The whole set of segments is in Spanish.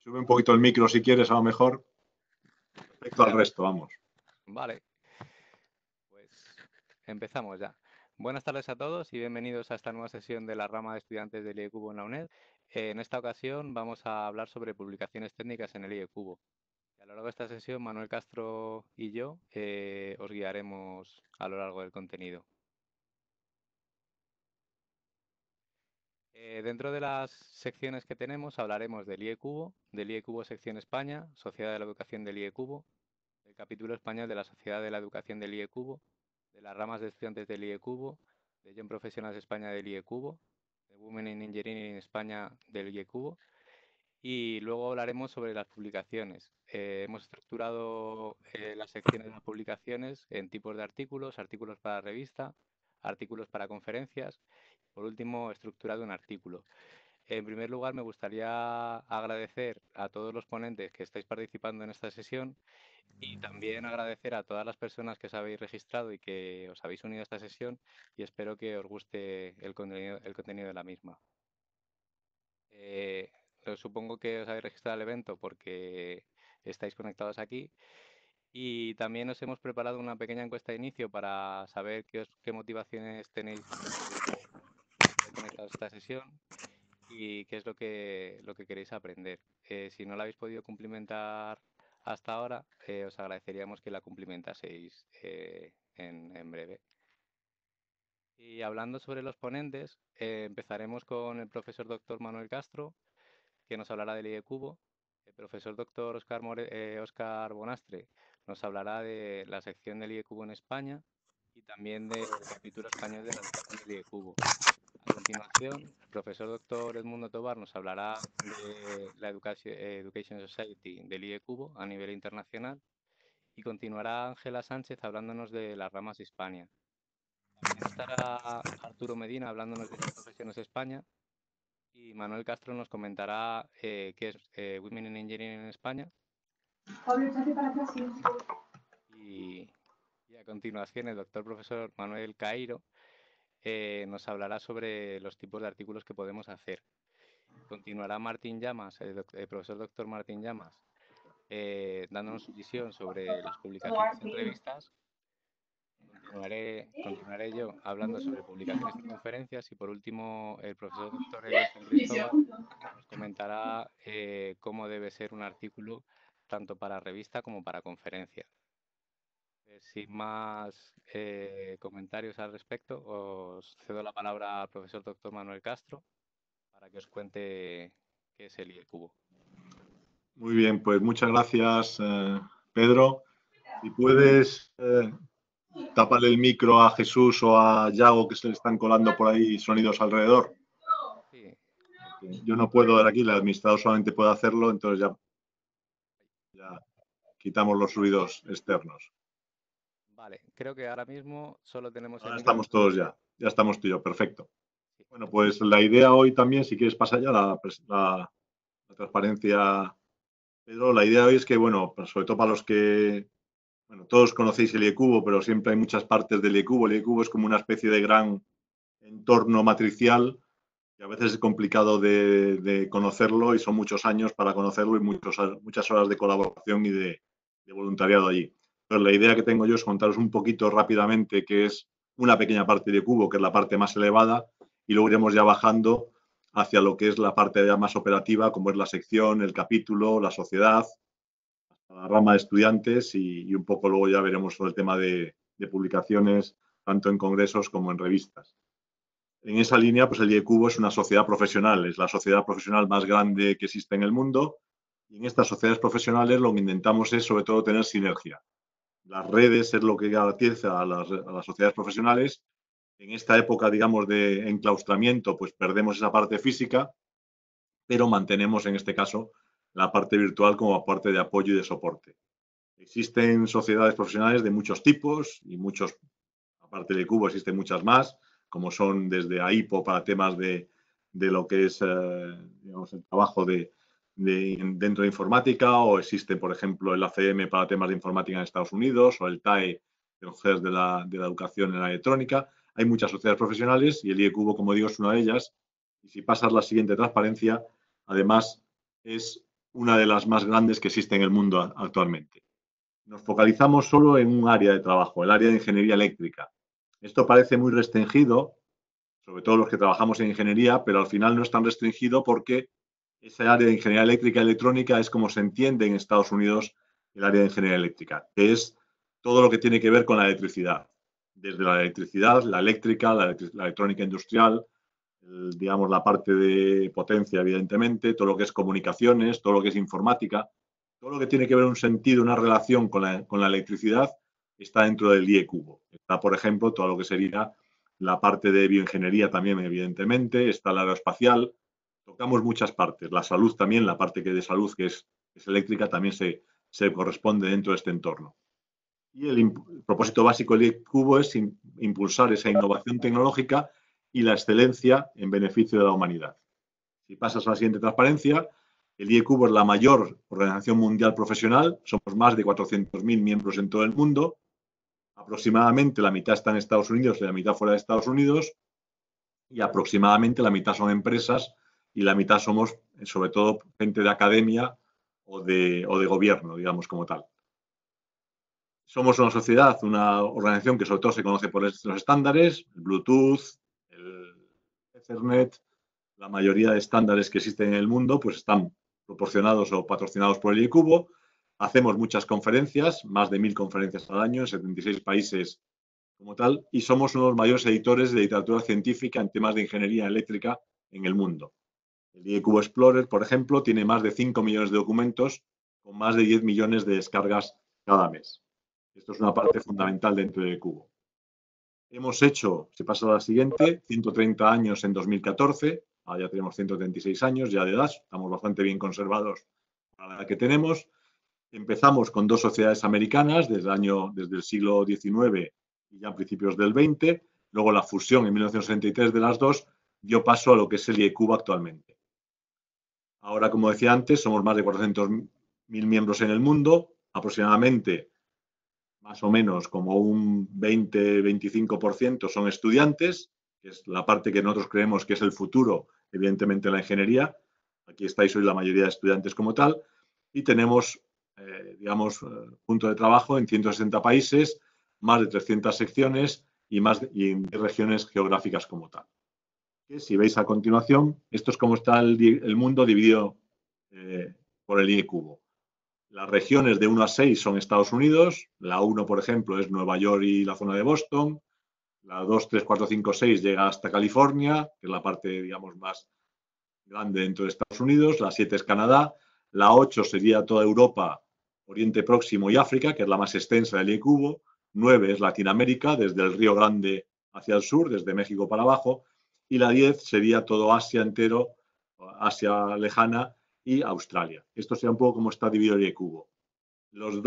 Sube un poquito el micro si quieres, a lo mejor. Respecto al resto, vamos. Vale, pues empezamos ya. Buenas tardes a todos y bienvenidos a esta nueva sesión de la rama de estudiantes del IEcubo en la UNED. En esta ocasión vamos a hablar sobre publicaciones técnicas en el IEcubo. A lo largo de esta sesión, Manuel Castro y yo os guiaremos a lo largo del contenido. Dentro de las secciones que tenemos hablaremos del IEcubo Sección España, Sociedad de la Educación del IEcubo, del capítulo español de la Sociedad de la Educación del IEcubo, de las ramas de estudiantes del IEcubo, de Young Professionals España del IEcubo, de Women in Engineering España del IEcubo, y luego hablaremos sobre las publicaciones. Hemos estructurado las secciones de las publicaciones en tipos de artículos, artículos para revista, artículos para conferencias. Por último, estructurado un artículo. En primer lugar, me gustaría agradecer a todos los ponentes que estáis participando en esta sesión y también agradecer a todas las personas que os habéis registrado y que os habéis unido a esta sesión, y espero que os guste el contenido de la misma. Supongo que os habéis registrado al evento porque estáis conectados aquí. Y también os hemos preparado una pequeña encuesta de inicio para saber qué motivaciones tenéis de conectados a esta sesión y qué es lo que queréis aprender. Si no la habéis podido cumplimentar hasta ahora, os agradeceríamos que la cumplimentaseis en breve. Y hablando sobre los ponentes, empezaremos con el profesor doctor Manuel Castro, que nos hablará del IEcubo. El profesor doctor Óscar Bonastre nos hablará de la sección del IEcubo en España y también del capítulo español de la educación del IEcubo. A continuación, el profesor doctor Edmundo Tobar nos hablará de la Education Society del IEcubo a nivel internacional y continuará Ángela Sánchez hablándonos de las ramas de Hispania. También estará Arturo Medina hablándonos de Young Professionals España y Manuel Castro nos comentará qué es Women in Engineering en España. Y a continuación, el doctor profesor Manuel Cairo nos hablará sobre los tipos de artículos que podemos hacer. Continuará Martín Llamas, el profesor doctor Martín Llamas, dándonos su visión sobre las publicaciones en revistas. Continuaré yo hablando sobre publicaciones en conferencias y por último el profesor doctor Elias San Cristóbal nos comentará cómo debe ser un artículo tanto para revista como para conferencia. Sin más comentarios al respecto, os cedo la palabra al profesor doctor Manuel Castro para que os cuente qué es el IEcubo. Muy bien, pues muchas gracias, Pedro. Si puedes taparle el micro a Jesús o a Yago, que se le están colando por ahí sonidos alrededor. Sí. Yo no puedo dar aquí, el administrador solamente puede hacerlo, entonces ya quitamos los ruidos externos. Vale, creo que ahora mismo solo tenemos Ahora el estamos micro. todos ya estamos tú y yo, perfecto. Sí. Bueno, pues la idea hoy también, si quieres pasar ya la transparencia, Pedro, la idea hoy es que, bueno, pues sobre todo para los que, bueno, todos conocéis el IEcubo, pero siempre hay muchas partes del IEcubo. El IEcubo es como una especie de gran entorno matricial que a veces es complicado de conocerlo y son muchos años para conocerlo y muchas horas de colaboración y de voluntariado allí. Entonces, la idea que tengo yo es contaros un poquito rápidamente qué es una pequeña parte de IEcubo, que es la parte más elevada, y luego iremos ya bajando hacia lo que es la parte ya más operativa, como es la sección, el capítulo, la sociedad, la rama de estudiantes y un poco luego ya veremos sobre el tema de publicaciones, tanto en congresos como en revistas. En esa línea, pues el IEcubo es una sociedad profesional, es la sociedad profesional más grande que existe en el mundo, y en estas sociedades profesionales lo que intentamos es sobre todo tener sinergia. Las redes es lo que garantiza a las sociedades profesionales. En esta época, digamos, de enclaustramiento, pues perdemos esa parte física, pero mantenemos en este caso la parte virtual como parte de apoyo y de soporte. Existen sociedades profesionales de muchos tipos y muchos, aparte de IEcubo, existen muchas más, como son desde AIPO para temas de lo que es digamos, el trabajo dentro de informática, o existe, por ejemplo, el ACM para temas de informática en Estados Unidos, o el TAE de mujeres de la educación en la electrónica. Hay muchas sociedades profesionales y el IEcubo, como digo, es una de ellas. Y si pasas la siguiente transparencia, además es una de las más grandes que existe en el mundo actualmente. Nos focalizamos solo en un área de trabajo, el área de ingeniería eléctrica. Esto parece muy restringido, sobre todo los que trabajamos en ingeniería, pero al final no es tan restringido porque esa área de ingeniería eléctrica y electrónica es como se entiende en Estados Unidos el área de ingeniería eléctrica, que es todo lo que tiene que ver con la electricidad. Desde la electricidad, la eléctrica, la electrónica industrial, digamos, la parte de potencia, evidentemente, todo lo que es comunicaciones, todo lo que es informática, todo lo que tiene que ver un sentido, una relación con la electricidad, está dentro del IECubo. Está, por ejemplo, todo lo que sería la parte de bioingeniería también, evidentemente, está la aeroespacial, tocamos muchas partes. La salud también, la parte que de salud que es eléctrica, también se corresponde dentro de este entorno. Y el propósito básico del IECubo es impulsar esa innovación tecnológica y la excelencia en beneficio de la humanidad. Si pasas a la siguiente transparencia, el IECubo es la mayor organización mundial profesional, somos más de 400.000 miembros en todo el mundo, aproximadamente la mitad está en Estados Unidos y la mitad fuera de Estados Unidos, y aproximadamente la mitad son empresas y la mitad somos, sobre todo, gente de academia o de gobierno, digamos, como tal. Somos una sociedad, una organización que sobre todo se conoce por los estándares, el Bluetooth, el Ethernet, la mayoría de estándares que existen en el mundo pues están proporcionados o patrocinados por el IECubo. Hacemos muchas conferencias, más de 1.000 conferencias al año en 76 países como tal, y somos uno de los mayores editores de literatura científica en temas de ingeniería eléctrica en el mundo. El IECubo Explorer, por ejemplo, tiene más de 5 millones de documentos con más de 10 millones de descargas cada mes. Esto es una parte fundamental dentro del IECubo. Hemos hecho, se pasa a la siguiente, 130 años en 2014, ya tenemos 136 años ya de edad, estamos bastante bien conservados para la edad que tenemos. Empezamos con dos sociedades americanas desde el siglo XIX y ya a principios del XX. Luego la fusión en 1963 de las dos dio paso a lo que es el IECubo actualmente. Ahora, como decía antes, somos más de 400.000 miembros en el mundo, aproximadamente más o menos como un 20-25% son estudiantes, que es la parte que nosotros creemos que es el futuro, evidentemente, la ingeniería. Aquí estáis hoy la mayoría de estudiantes como tal. Y tenemos, punto de trabajo en 160 países, más de 300 secciones y en regiones geográficas como tal. Que si veis a continuación, esto es cómo está el mundo dividido por el IECubo. Las regiones de 1 a 6 son Estados Unidos, la 1, por ejemplo, es Nueva York y la zona de Boston, la 2, 3, 4, 5, 6 llega hasta California, que es la parte, digamos, más grande dentro de Estados Unidos, la 7 es Canadá, la 8 sería toda Europa, Oriente Próximo y África, que es la más extensa del IECubo, 9 es Latinoamérica, desde el Río Grande hacia el sur, desde México para abajo, y la 10 sería todo Asia entero, Asia lejana, y Australia. Esto sería un poco como está dividido el IECubo. Las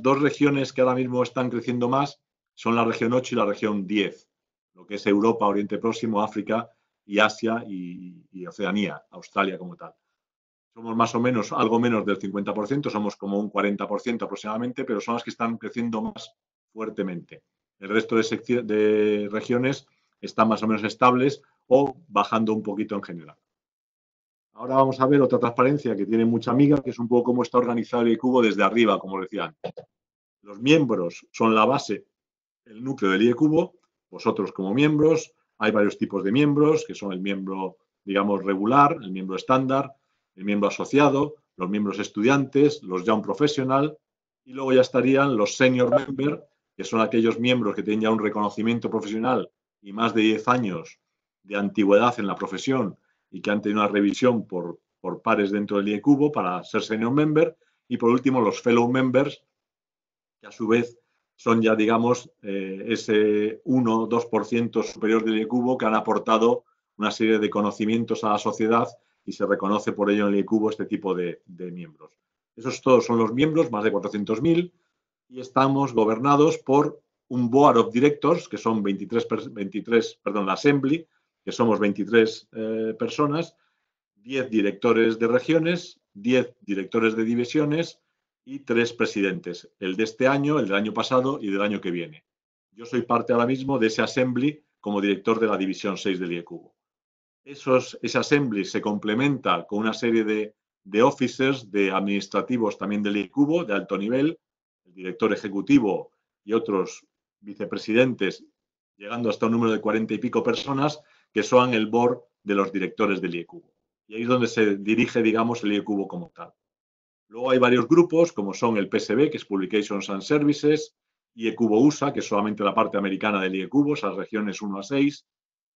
dos regiones que ahora mismo están creciendo más son la región 8 y la región 10, lo que es Europa, Oriente Próximo, África y Asia y Oceanía, Australia como tal. Somos más o menos algo menos del 50%, somos como un 40% aproximadamente, pero son las que están creciendo más fuertemente. El resto de regiones están más o menos estables o bajando un poquito en general. Ahora vamos a ver otra transparencia que tiene mucha amiga, que es un poco cómo está organizado el IECubo desde arriba, como decía antes. Los miembros son la base, el núcleo del IECubo. Vosotros como miembros, hay varios tipos de miembros, que son el miembro, digamos, regular, el miembro estándar, el miembro asociado, los miembros estudiantes, los young professional, y luego ya estarían los senior members, que son aquellos miembros que tienen ya un reconocimiento profesional y más de 10 años de antigüedad en la profesión y que han tenido una revisión por pares dentro del IECubo para ser senior member. Y por último, los fellow members, que a su vez son ya, digamos, ese 1 o 2% superior del IECubo que han aportado una serie de conocimientos a la sociedad y se reconoce por ello en el IECubo este tipo de miembros. Esos todos son los miembros, más de 400.000, y estamos gobernados por un Board of Directors, que son 23 la Assembly, que somos 23 personas, 10 directores de regiones, 10 directores de divisiones y 3 presidentes, el de este año, el del año pasado y del año que viene. Yo soy parte ahora mismo de ese Assembly como director de la División 6 del IECubo. ese assembly se complementa con una serie de officers, de administrativos también del IECUBO, de alto nivel, el director ejecutivo y otros vicepresidentes, llegando hasta un número de 40 y pico personas, que son el board de los directores del IECUBO. Y ahí es donde se dirige, digamos, el IECUBO como tal. Luego hay varios grupos, como son el PSB, que es Publications and Services, IECUBO USA, que es solamente la parte americana del IECUBO, esas regiones 1 a 6,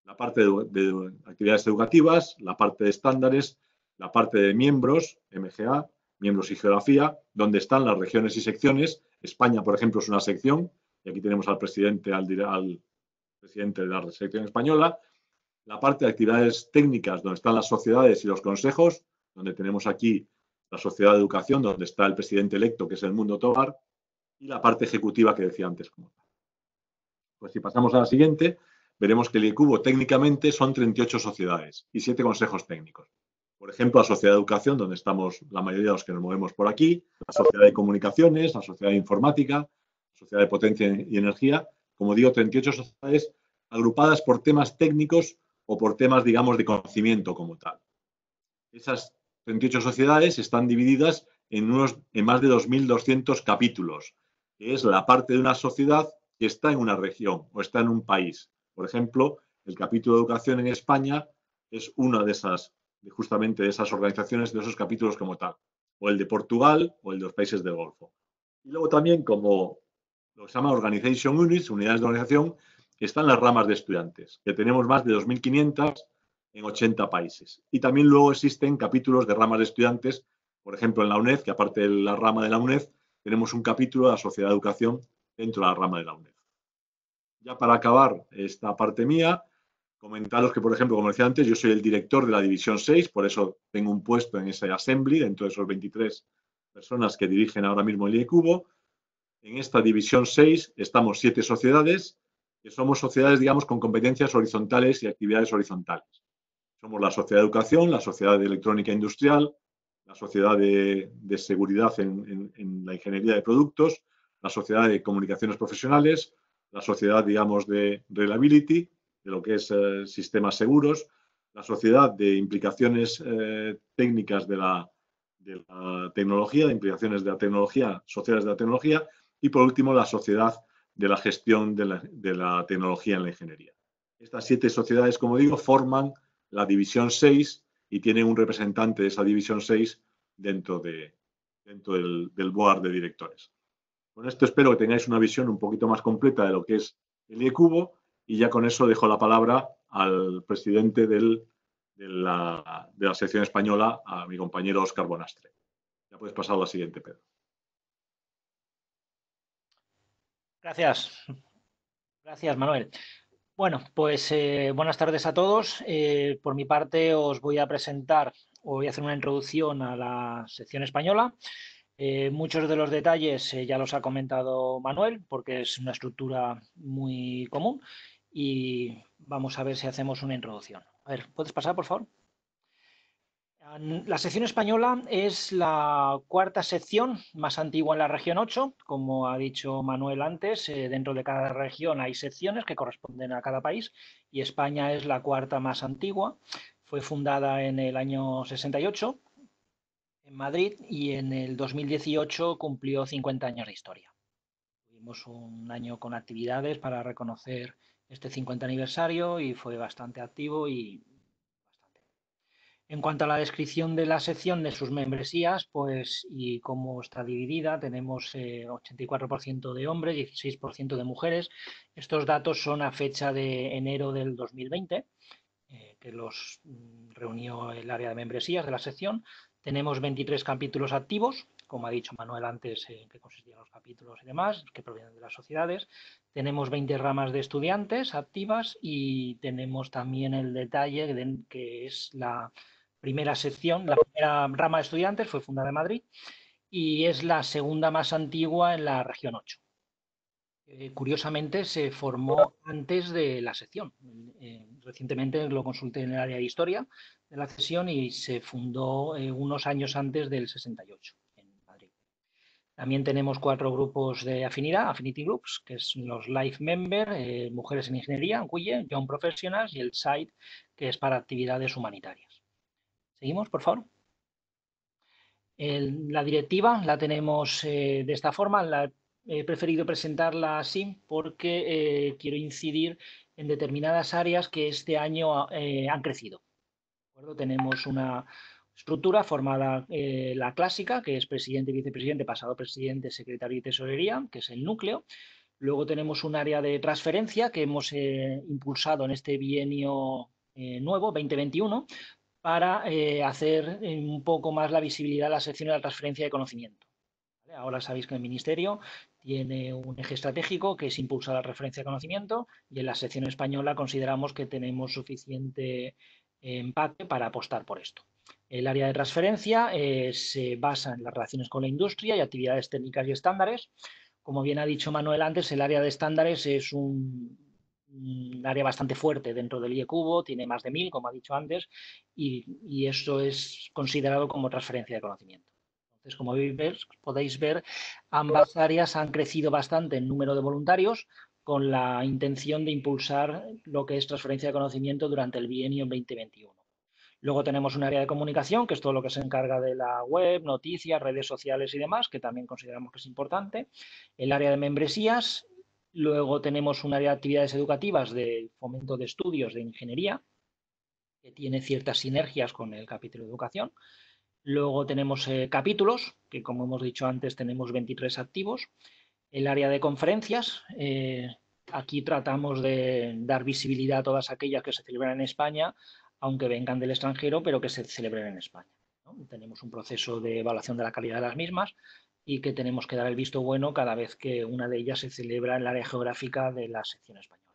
la parte de actividades educativas, la parte de estándares, la parte de miembros, MGA, miembros y geografía, donde están las regiones y secciones. España, por ejemplo, es una sección, y aquí tenemos al presidente, al presidente de la sección española. La parte de actividades técnicas, donde están las sociedades y los consejos, donde tenemos aquí la sociedad de educación, donde está el presidente electo, que es el Mundo Togar, y la parte ejecutiva que decía antes. Pues si pasamos a la siguiente, veremos que el IECUBO técnicamente son 38 sociedades y 7 consejos técnicos. Por ejemplo, la Sociedad de Educación, donde estamos la mayoría de los que nos movemos por aquí, la Sociedad de Comunicaciones, la Sociedad de Informática, la Sociedad de Potencia y Energía, como digo, 38 sociedades agrupadas por temas técnicos o por temas, digamos, de conocimiento como tal. Esas 38 sociedades están divididas en más de 2.200 capítulos, que es la parte de una sociedad que está en una región o está en un país. Por ejemplo, el capítulo de educación en España es una de esas, justamente de esas organizaciones, de esos capítulos como tal. O el de Portugal o el de los países del Golfo. Y luego también, como lo que se llama Organization Units, unidades de organización, están las ramas de estudiantes, que tenemos más de 2.500 en 80 países. Y también luego existen capítulos de ramas de estudiantes, por ejemplo, en la UNED, que aparte de la rama de la UNED, tenemos un capítulo de la Sociedad de Educación dentro de la rama de la UNED. Ya para acabar esta parte mía, comentaros que, por ejemplo, como decía antes, yo soy el director de la División 6, por eso tengo un puesto en ese assembly, dentro de esos 23 personas que dirigen ahora mismo el IECUBO. En esta División 6 estamos 7 sociedades, que somos sociedades, digamos, con competencias horizontales y actividades horizontales. Somos la Sociedad de Educación, la Sociedad de Electrónica Industrial, la Sociedad de Seguridad en la Ingeniería de Productos, la Sociedad de Comunicaciones Profesionales, la Sociedad, digamos, de Reliability, de lo que es sistemas seguros, la Sociedad de Implicaciones Técnicas de la tecnología, de implicaciones de la tecnología, sociedades de la tecnología, y por último la Sociedad de la Gestión de la Tecnología en la Ingeniería. Estas 7 sociedades, como digo, forman la División 6 y tienen un representante de esa División 6 dentro del board de directores. Con esto espero que tengáis una visión un poquito más completa de lo que es el IECUBO y ya con eso dejo la palabra al presidente de la sección española, a mi compañero Óscar Bonastre. Ya puedes pasar a la siguiente, Pedro. Gracias. Gracias, Manuel. Bueno, pues buenas tardes a todos. Por mi parte os voy a presentar o voy a hacer una introducción a la sección española. Muchos de los detalles ya los ha comentado Manuel porque es una estructura muy común y vamos a ver si hacemos una introducción. A ver, ¿puedes pasar, por favor? La sección española es la cuarta sección más antigua en la región 8. Como ha dicho Manuel antes, dentro de cada región hay secciones que corresponden a cada país y España es la cuarta más antigua. Fue fundada en el año 68 en Madrid y en el 2018 cumplió 50 años de historia. Tuvimos un año con actividades para reconocer este 50 aniversario y fue bastante activo y en cuanto a la descripción de la sección de sus membresías, pues y cómo está dividida, tenemos 84% de hombres, 16% de mujeres. Estos datos son a fecha de enero del 2020, que los reunió el área de membresías de la sección. Tenemos 23 capítulos activos, como ha dicho Manuel antes, que consistían los capítulos y demás, que provienen de las sociedades. Tenemos 20 ramas de estudiantes activas y tenemos también el detalle que es la primera sección, la primera rama de estudiantes fue fundada en Madrid y es la segunda más antigua en la región 8. Curiosamente se formó antes de la sección. Recientemente lo consulté en el área de historia de la sección y se fundó unos años antes del 68 en Madrid. También tenemos 4 grupos de afinidad, Affinity Groups, que son los Life Member, Mujeres en Ingeniería, UIE, Young Professionals y el SIDE, que es para actividades humanitarias. Seguimos, por favor. La directiva la tenemos de esta forma. He preferido presentarla así porque quiero incidir en determinadas áreas que este año han crecido. ¿De acuerdo? Tenemos una estructura formada, la clásica, que es presidente, vicepresidente, pasado presidente, secretario y tesorería, que es el núcleo. Luego tenemos un área de transferencia que hemos impulsado en este bienio nuevo, 2021, para hacer un poco más la visibilidad de la sección de la transferencia de conocimiento. ¿Vale? Ahora sabéis que el Ministerio tiene un eje estratégico que es impulsar la referencia de conocimiento y en la sección española consideramos que tenemos suficiente empaque para apostar por esto. El área de transferencia se basa en las relaciones con la industria y actividades técnicas y estándares. Como bien ha dicho Manuel antes, el área de estándares es un área bastante fuerte dentro del IECubo, tiene más de 1000, como ha dicho antes, y eso es considerado como transferencia de conocimiento. Entonces, como podéis ver, ambas áreas han crecido bastante en número de voluntarios con la intención de impulsar lo que es transferencia de conocimiento durante el bienio 2021. Luego tenemos un área de comunicación, que es todo lo que se encarga de la web, noticias, redes sociales y demás, que también consideramos que es importante. El área de membresías. Luego tenemos un área de actividades educativas de fomento de estudios de ingeniería, que tiene ciertas sinergias con el capítulo de educación. Luego tenemos capítulos, que como hemos dicho antes tenemos 23 activos. El área de conferencias, aquí tratamos de dar visibilidad a todas aquellas que se celebran en España, aunque vengan del extranjero, pero que se celebren en España, ¿no? Tenemos un proceso de evaluación de la calidad de las mismas y que tenemos que dar el visto bueno cada vez que una de ellas se celebra en el área geográfica de la sección española.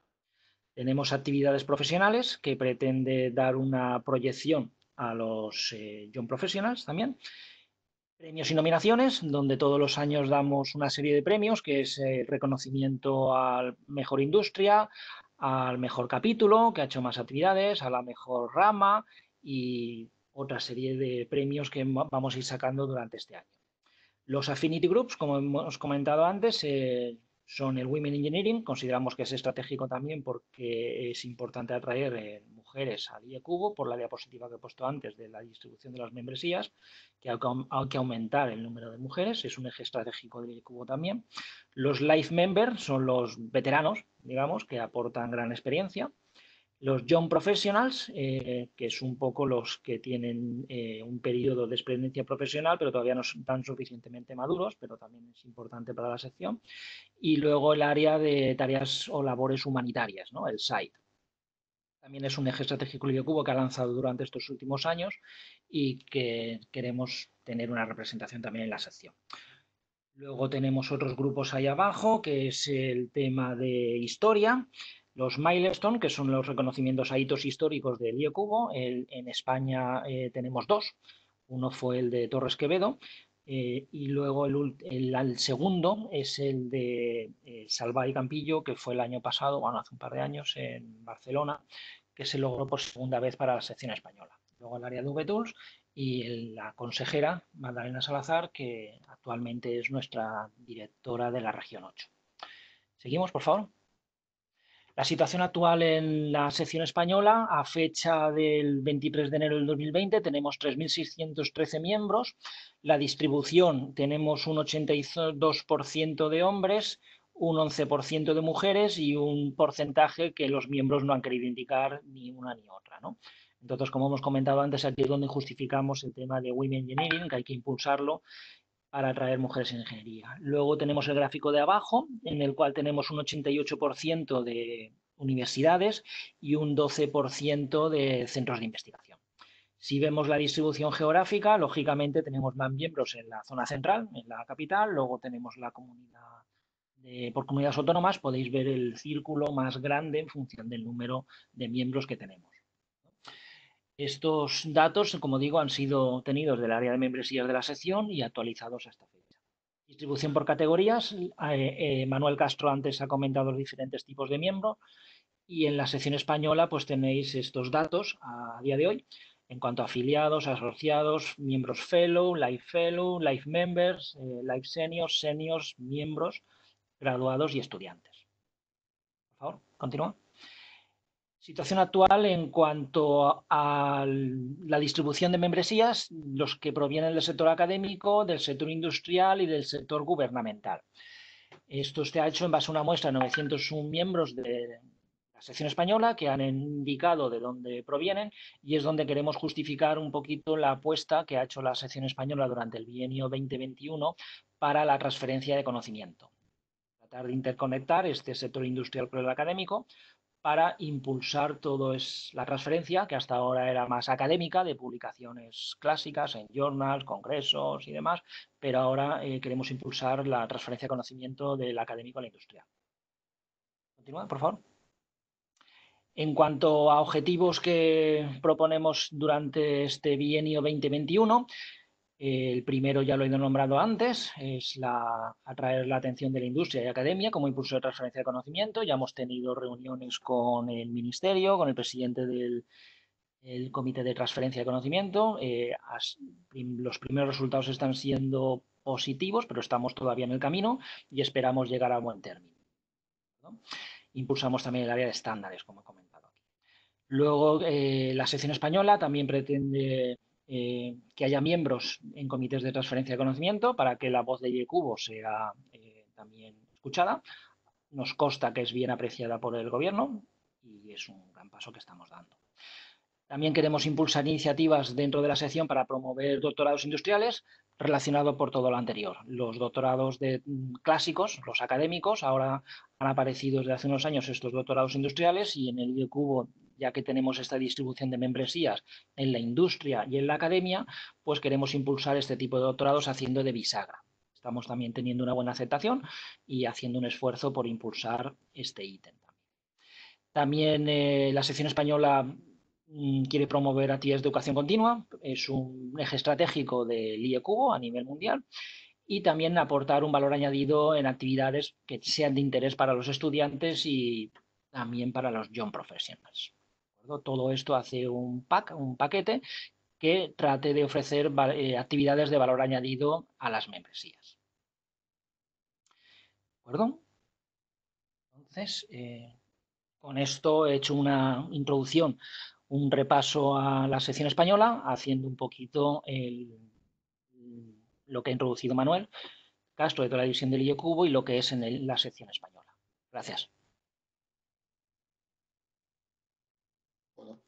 Tenemos actividades profesionales que pretende dar una proyección a los Young Professionals también. Premios y nominaciones, donde todos los años damos una serie de premios, que es reconocimiento al mejor industria, al mejor capítulo, que ha hecho más actividades, a la mejor rama y otra serie de premios que vamos a ir sacando durante este año. Los Affinity Groups, como hemos comentado antes, son el Women Engineering. Consideramos que es estratégico también porque es importante atraer mujeres al IECubo por la diapositiva que he puesto antes de la distribución de las membresías, que hay que aumentar el número de mujeres, es un eje estratégico del IECubo también. Los Life Members son los veteranos, digamos, que aportan gran experiencia. Los Young Professionals, que es un poco los que tienen un periodo de experiencia profesional, pero todavía no están suficientemente maduros, pero también es importante para la sección. Y luego el área de tareas o labores humanitarias, ¿no? El SIDE. También es un eje estratégico del IECubo que ha lanzado durante estos últimos años y que queremos tener una representación también en la sección. Luego tenemos otros grupos ahí abajo, que es el tema de historia. Los Milestone, que son los reconocimientos a hitos históricos del IECubo. En España tenemos 2. Uno fue el de Torres Quevedo y luego el segundo es el de Salvá y Campillo, que fue el año pasado, bueno, hace un par de años en Barcelona, que se logró por segunda vez para la sección española. Luego el área de VTools y la consejera Magdalena Salazar, que actualmente es nuestra directora de la región 8. Seguimos, por favor. La situación actual en la sección española, a fecha del 23 de enero del 2020, tenemos 3.613 miembros. La distribución, tenemos un 82% de hombres, un 11% de mujeres y un porcentaje que los miembros no han querido indicar ni una ni otra, ¿no? Entonces, como hemos comentado antes, aquí es donde justificamos el tema de Women Engineering, que hay que impulsarlo para atraer mujeres en ingeniería. Luego tenemos el gráfico de abajo, en el cual tenemos un 88% de universidades y un 12% de centros de investigación. Si vemos la distribución geográfica, lógicamente tenemos más miembros en la zona central, en la capital, luego tenemos la comunidad por comunidades autónomas, podéis ver el círculo más grande en función del número de miembros que tenemos. Estos datos, como digo, han sido obtenidos del área de membresías de la sección y actualizados hasta fecha. Distribución por categorías. Manuel Castro antes ha comentado los diferentes tipos de miembros y en la sección española pues tenéis estos datos a día de hoy. en cuanto a afiliados, asociados, miembros fellow, life members, life seniors, seniors, miembros, graduados y estudiantes. Por favor, continúa. Situación actual en cuanto a la distribución de membresías, los que provienen del sector académico, del sector industrial y del sector gubernamental. Esto se ha hecho en base a una muestra de 901 miembros de la sección española que han indicado de dónde provienen y es donde queremos justificar un poquito la apuesta que ha hecho la sección española durante el bienio 2021 para la transferencia de conocimiento. Tratar de interconectar este sector industrial con el académico para impulsar todo la transferencia, que hasta ahora era más académica, de publicaciones clásicas en journals, congresos y demás, pero ahora queremos impulsar la transferencia de conocimiento del académico a la industrial. Continúa, por favor. En cuanto a objetivos que proponemos durante este bienio 2021, el primero ya lo he ido nombrando antes, es atraer la atención de la industria y academia como impulso de transferencia de conocimiento. Ya hemos tenido reuniones con el Ministerio, con el presidente del Comité de Transferencia de Conocimiento. Los primeros resultados están siendo positivos, pero estamos todavía en el camino y esperamos llegar a buen término, ¿no? Impulsamos también el área de estándares, como he comentado aquí. Luego, la sección española también pretende que haya miembros en comités de transferencia de conocimiento para que la voz de IECubo sea también escuchada. Nos consta que es bien apreciada por el gobierno y es un gran paso que estamos dando. También queremos impulsar iniciativas dentro de la sección para promover doctorados industriales relacionados por todo lo anterior. Los doctorados clásicos, los académicos, ahora han aparecido desde hace unos años estos doctorados industriales y en el IECubo, ya que tenemos esta distribución de membresías en la industria y en la academia, pues queremos impulsar este tipo de doctorados haciendo de bisagra. Estamos también teniendo una buena aceptación y haciendo un esfuerzo por impulsar este ítem. También la sección española quiere promover actividades de educación continua, es un eje estratégico del IECubo a nivel mundial y también aportar un valor añadido en actividades que sean de interés para los estudiantes y también para los young professionals. Todo esto hace un paquete que trate de ofrecer actividades de valor añadido a las membresías. ¿De acuerdo? Entonces, con esto he hecho una introducción, un repaso a la sección española, haciendo un poquito lo que ha introducido Manuel Castro de toda la división del IECubo y lo que es en la sección española. Gracias. Bueno,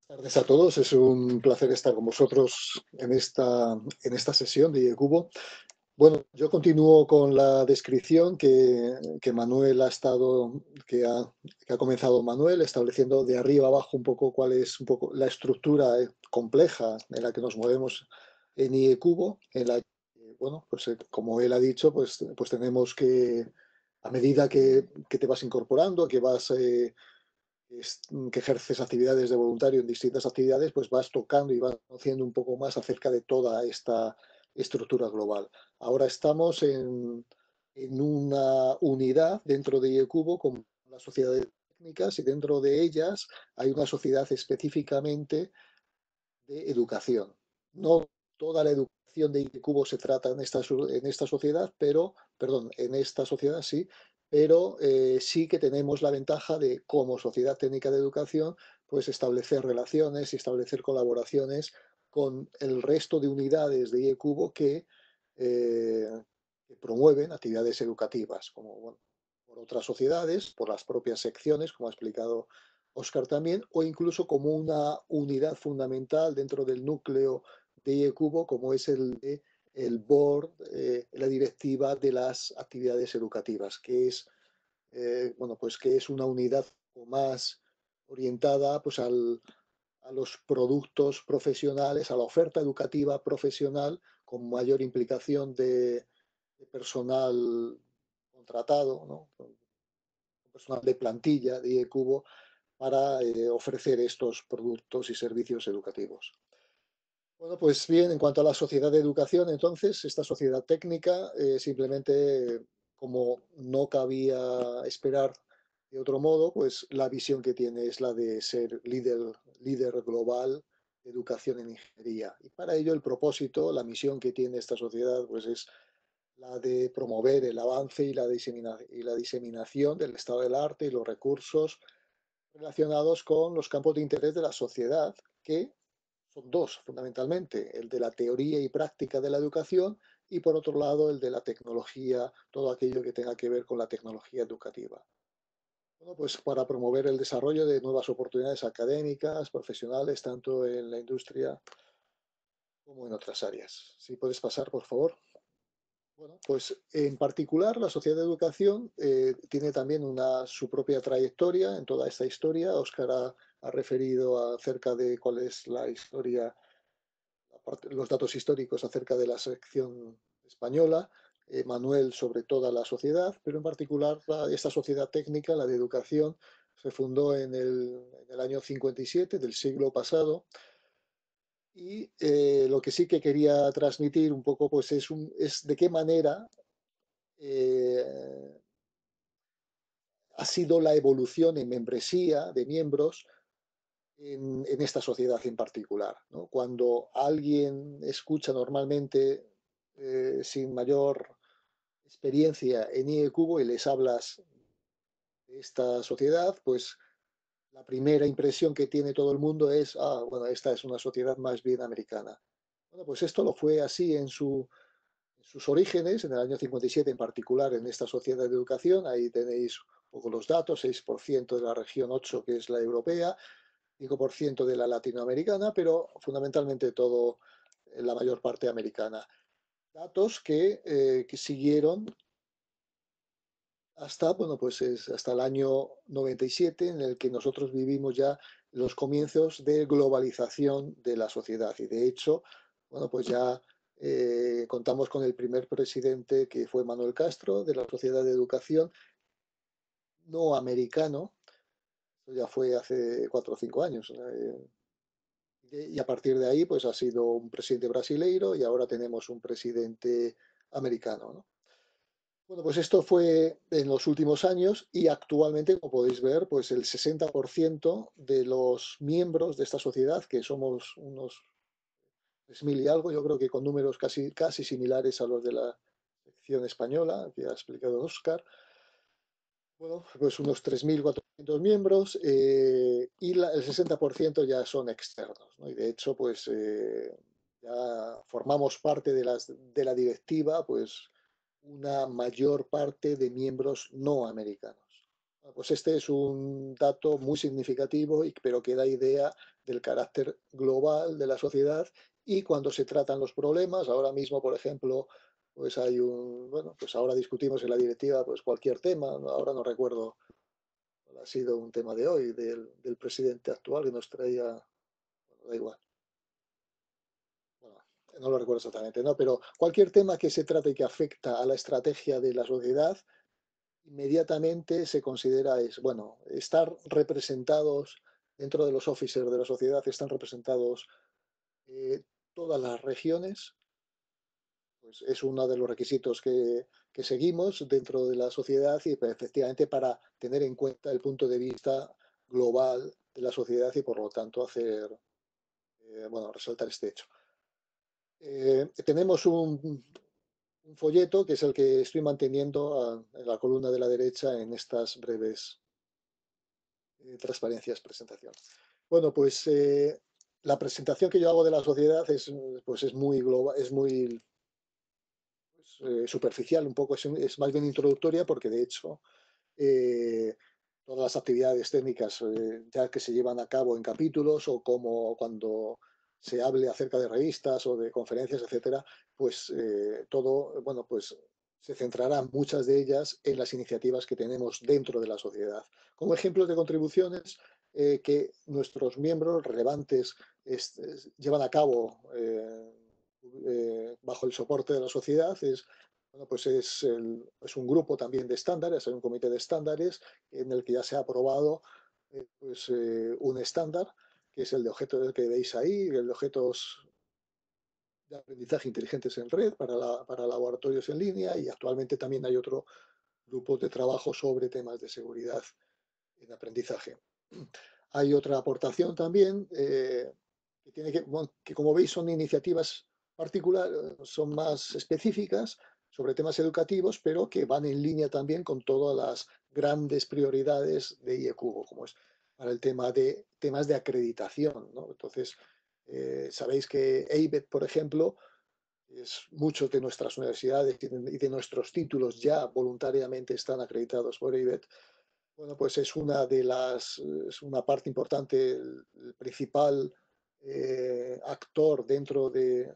buenas tardes a todos. Es un placer estar con vosotros en esta sesión de IECubo. Bueno, yo continúo con la descripción que Manuel que ha comenzado Manuel, estableciendo de arriba abajo un poco cuál es un poco la estructura compleja en la que nos movemos en IECubo, en la que, bueno, pues como él ha dicho, pues tenemos que, a medida que te vas incorporando, que ejerces actividades de voluntario en distintas actividades, pues vas tocando y vas conociendo un poco más acerca de toda esta estructura global. Ahora estamos en una unidad dentro de IECubo como las sociedades técnicas y dentro de ellas hay una sociedad específicamente de educación. No toda la educación de IECubo se trata en esta sociedad, en esta sociedad sí, pero sí que tenemos la ventaja de, como Sociedad Técnica de Educación, pues establecer relaciones y establecer colaboraciones con el resto de unidades de IECubo que promueven actividades educativas, como bueno, por otras sociedades, por las propias secciones, como ha explicado Óscar también, o incluso como una unidad fundamental dentro del núcleo de IECubo, como es el board, la directiva de las actividades educativas, que es, que es una unidad más orientada pues, a los productos profesionales, a la oferta educativa profesional, con mayor implicación de personal contratado, ¿no? Personal de plantilla de IECubo, para ofrecer estos productos y servicios educativos. Bueno, pues bien, en cuanto a la sociedad de educación, entonces, esta sociedad técnica simplemente, como no cabía esperar De otro modo, pues la visión que tiene es la de ser líder global de educación en ingeniería. Y para ello el propósito, la misión que tiene esta sociedad, pues es la de promover el avance y la diseminación del estado del arte y los recursos relacionados con los campos de interés de la sociedad, que son dos fundamentalmente, el de la teoría y práctica de la educación y por otro lado el de la tecnología, todo aquello que tenga que ver con la tecnología educativa. Bueno, pues para promover el desarrollo de nuevas oportunidades académicas, profesionales, tanto en la industria como en otras áreas. Si puedes pasar, por favor. Bueno, pues en particular la Sociedad de Educación tiene también su propia trayectoria en toda esta historia. Óscar ha referido acerca de cuál es la historia, los datos históricos acerca de la sección española, Manuel sobre toda la sociedad, pero en particular esta sociedad técnica, la de educación, se fundó en el año 57 del siglo pasado. Y lo que sí que quería transmitir un poco pues es de qué manera eh, ha sido la evolución en membresía de miembros en esta sociedad en particular, ¿no? Cuando alguien escucha normalmente sin mayor experiencia en IE Cubo y les hablas de esta sociedad, pues la primera impresión que tiene todo el mundo es, bueno, esta es una sociedad más bien americana. Bueno, pues esto lo fue así en sus orígenes, en el año 57 en particular, en esta sociedad de educación. Ahí tenéis un poco los datos: 6% de la región, 8% que es la europea, 5% de la latinoamericana, pero fundamentalmente todo, la mayor parte americana. Datos que siguieron hasta, bueno, pues hasta el año 97, en el que nosotros vivimos ya los comienzos de globalización de la sociedad. Y de hecho, bueno, pues ya contamos con el primer presidente, que fue Manuel Castro, de la Sociedad de Educación no americano. Eso ya fue hace 4 o 5 años. Y a partir de ahí, pues ha sido un presidente brasileiro y ahora tenemos un presidente americano, ¿no? Bueno, pues esto fue en los últimos años y actualmente, como podéis ver, pues el 60% de los miembros de esta sociedad, que somos unos 3.000 y algo, yo creo que con números casi similares a los de la sección española, que ha explicado Óscar, bueno, pues unos 3.400 miembros y el 60% ya son externos, ¿no? Y de hecho, pues ya formamos parte de la directiva, pues una mayor parte de miembros no americanos. Pues este es un dato muy significativo, pero que da idea del carácter global de la sociedad y cuando se tratan los problemas. Ahora mismo, por ejemplo, pues bueno, pues ahora discutimos en la directiva pues cualquier tema. Ahora no recuerdo cuál ha sido un tema de hoy del presidente actual que nos traía, bueno, da igual. Bueno, no lo recuerdo exactamente, ¿no? Pero cualquier tema que se trate que afecta a la estrategia de la sociedad, inmediatamente se considera bueno, estar representados dentro de los officers de la sociedad, están representados todas las regiones, pues es uno de los requisitos que seguimos dentro de la sociedad y pues, efectivamente para tener en cuenta el punto de vista global de la sociedad y por lo tanto hacer, bueno, resaltar este hecho. Tenemos un folleto que es el que estoy manteniendo en la columna de la derecha en estas breves transparencias, presentación. Bueno, pues la presentación que yo hago de la sociedad pues es muy global, es muy superficial, un poco, es más bien introductoria porque de hecho todas las actividades técnicas ya que se llevan a cabo en capítulos o como cuando se hable acerca de revistas o de conferencias, etcétera, pues todo, bueno, pues se centrarán muchas de ellas en las iniciativas que tenemos dentro de la sociedad. Como ejemplos de contribuciones que nuestros miembros relevantes llevan a cabo bajo el soporte de la sociedad bueno, pues es un grupo también de estándares, hay un comité de estándares en el que ya se ha aprobado pues, un estándar, que es el de objetos que veis ahí, el de objetos de aprendizaje inteligentes en red para laboratorios en línea, y actualmente también hay otro grupo de trabajo sobre temas de seguridad en aprendizaje. Hay otra aportación también, que tiene que, como veis, son iniciativas particulares, son más específicas sobre temas educativos, pero que van en línea también con todas las grandes prioridades de IECubo, como es para el tema de temas de acreditación, ¿no? Entonces, sabéis que EIBET, por ejemplo, muchos de nuestras universidades y de nuestros títulos ya voluntariamente están acreditados por EIBET. Bueno, pues es es una parte importante, el principal actor dentro de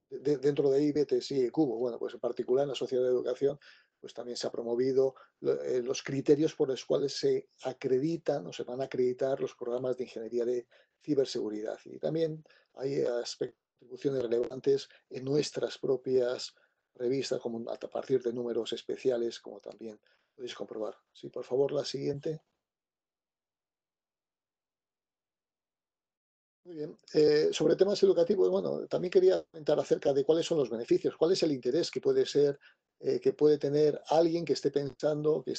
IBET es IECubo. Bueno, pues en particular en la Sociedad de Educación, pues también se ha promovido los criterios por los cuales se acreditan o se van a acreditar los programas de ingeniería de ciberseguridad. Y también hay atribuciones relevantes en nuestras propias revistas, como a partir de números especiales, como también podéis comprobar. Sí, por favor, la siguiente. Muy bien. Sobre temas educativos, bueno, también quería comentar acerca de cuáles son los beneficios, cuál es el interés que que puede tener alguien que esté pensando, que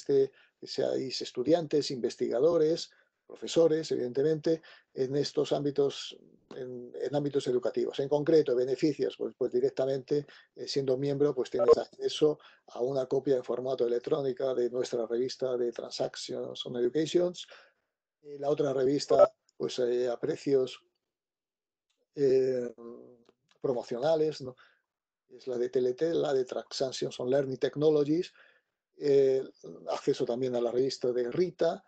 seáis estudiantes, investigadores, profesores, evidentemente, en estos ámbitos, en ámbitos educativos. En concreto, beneficios, pues directamente, siendo miembro, pues tienes acceso a una copia en formato electrónica de nuestra revista de Transactions on Education. La otra revista, pues a precios eh, promocionales, ¿no? Es la de TLT, la de Transactions on Learning Technologies, eh, acceso también a la revista de Rita.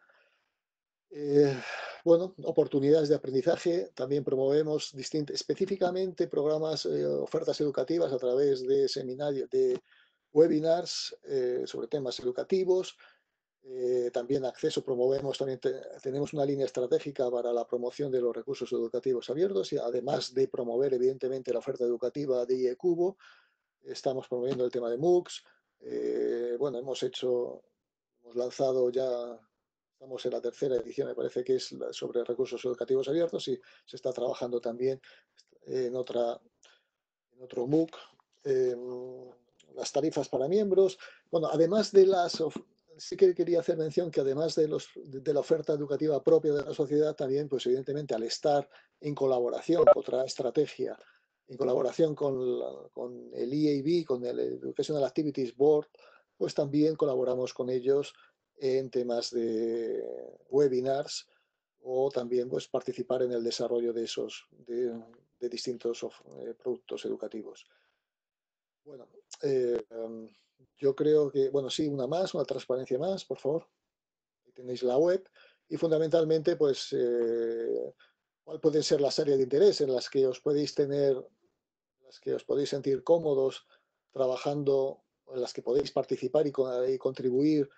Bueno, oportunidades de aprendizaje, también promovemos específicamente programas, ofertas educativas a través de seminarios, de webinars sobre temas educativos. También acceso, promovemos, también tenemos una línea estratégica para la promoción de los recursos educativos abiertos y además de promover evidentemente la oferta educativa de IECubo, estamos promoviendo el tema de MOOCs. Bueno, hemos lanzado ya, estamos en la tercera edición, me parece que es sobre recursos educativos abiertos y se está trabajando también en otro MOOC. Las tarifas para miembros. Bueno, además de sí que quería hacer mención que además de la oferta educativa propia de la sociedad, también, pues evidentemente, al estar en colaboración con otra estrategia, en colaboración con el EAB, con el Educational Activities Board, pues también colaboramos con ellos en temas de webinars o también pues participar en el desarrollo de distintos productos educativos. Bueno, yo creo que, bueno, sí, una transparencia más, por favor. Ahí tenéis la web y fundamentalmente, pues, cuál pueden ser las áreas de interés en las que os podéis sentir cómodos trabajando, en las que podéis participar y contribuir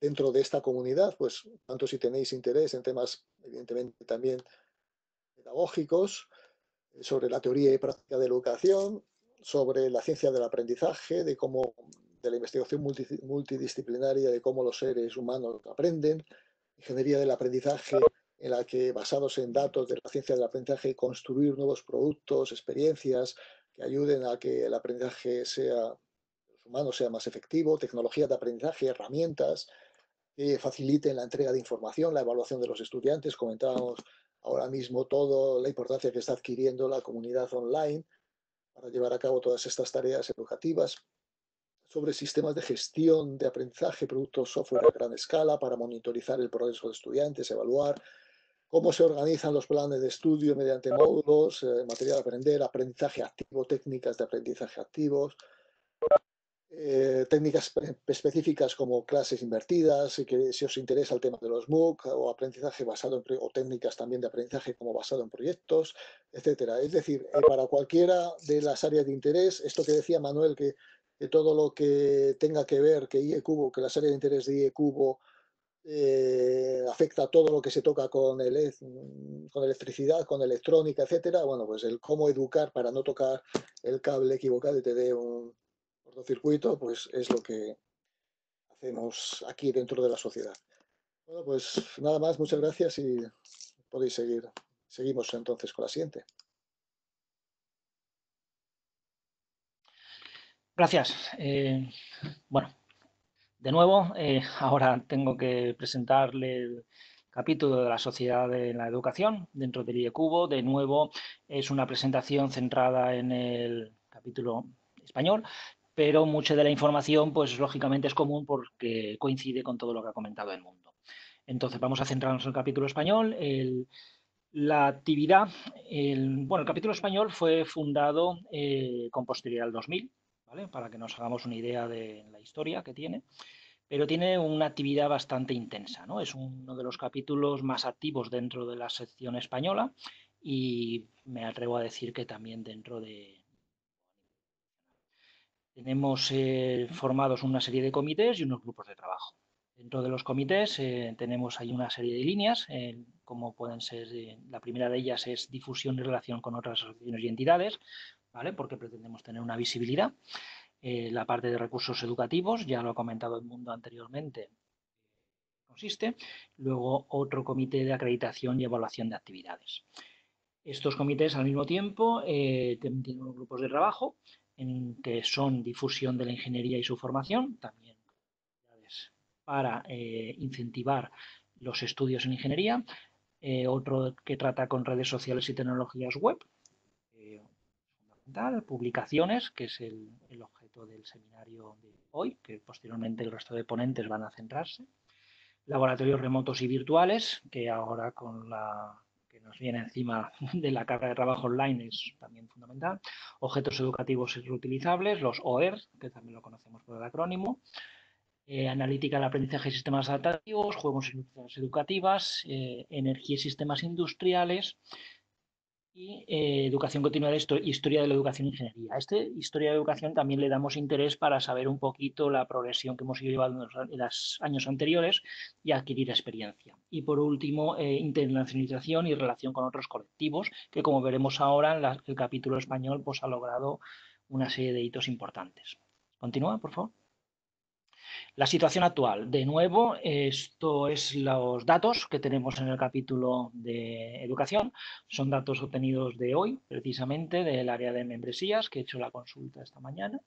dentro de esta comunidad, pues, tanto si tenéis interés en temas, evidentemente, también pedagógicos, sobre la teoría y práctica de la educación, sobre la ciencia del aprendizaje, de la investigación multidisciplinaria, de cómo los seres humanos aprenden, ingeniería del aprendizaje, en la que, basados en datos de la ciencia del aprendizaje, construir nuevos productos, experiencias que ayuden a que el aprendizaje los humanos sea más efectivo, tecnología de aprendizaje, herramientas que faciliten la entrega de información, la evaluación de los estudiantes. Comentábamos ahora mismo toda la importancia que está adquiriendo la comunidad online para llevar a cabo todas estas tareas educativas, sobre sistemas de gestión de aprendizaje, productos software a gran escala para monitorizar el progreso de estudiantes, evaluar cómo se organizan los planes de estudio mediante módulos, material a aprender, aprendizaje activo, técnicas de aprendizaje activos, técnicas específicas como clases invertidas, que si os interesa el tema de los MOOC o aprendizaje o técnicas también de aprendizaje como basado en proyectos, etcétera. Es decir, para cualquiera de las áreas de interés, esto que decía Manuel, que todo lo que tenga que ver, que las áreas de interés de IECubo afecta a todo lo que se toca con electricidad, con electrónica, etcétera. Bueno, pues el cómo educar para no tocar el cable equivocado y te dé un cortocircuito, pues es lo que hacemos aquí dentro de la sociedad. Bueno, pues nada más, muchas gracias y podéis seguir. Seguimos entonces con la siguiente. Gracias. Bueno, De nuevo, ahora tengo que presentarle el capítulo de la sociedad de la educación dentro del IECubo. De nuevo, es una presentación centrada en el capítulo español, pero mucha de la información, pues lógicamente es común porque coincide con todo lo que ha comentado el mundo. Entonces, vamos a centrarnos en el capítulo español. La actividad, el capítulo español fue fundado con posterioridad al 2000, ¿vale? Para que nos hagamos una idea de la historia que tiene, pero tiene una actividad bastante intensa, ¿no? Es uno de los capítulos más activos dentro de la sección española y me atrevo a decir que también dentro de... Tenemos formados una serie de comités y unos grupos de trabajo. Dentro de los comités tenemos ahí una serie de líneas, como pueden ser, la primera de ellas es difusión y relación con otras asociaciones y entidades, ¿vale? Porque pretendemos tener una visibilidad. La parte de recursos educativos, ya lo ha comentado el mundo anteriormente, consiste. Luego otro comité de acreditación y evaluación de actividades. Estos comités al mismo tiempo tienen unos grupos de trabajo en que son difusión de la ingeniería y su formación, también para incentivar los estudios en ingeniería, otro que trata con redes sociales y tecnologías web, fundamental, publicaciones, que es el objeto del seminario de hoy, que posteriormente el resto de ponentes van a centrarse, laboratorios remotos y virtuales, que ahora con la que nos viene encima de la carga de trabajo online es también fundamental, objetos educativos reutilizables, los OER, que también lo conocemos por el acrónimo, analítica del aprendizaje y sistemas adaptativos, juegos y noticias educativas, energía y sistemas industriales y educación continua de historia de la educación e ingeniería. A esta historia de educación también le damos interés para saber un poquito la progresión que hemos ido llevando en los años anteriores y adquirir experiencia. Y por último, internacionalización y relación con otros colectivos, que como veremos ahora, el capítulo español pues, ha logrado una serie de hitos importantes. Continúa, por favor. La situación actual, de nuevo, esto es los datos que tenemos en el capítulo de educación, son datos obtenidos de hoy, precisamente del área de membresías, que he hecho la consulta esta mañana,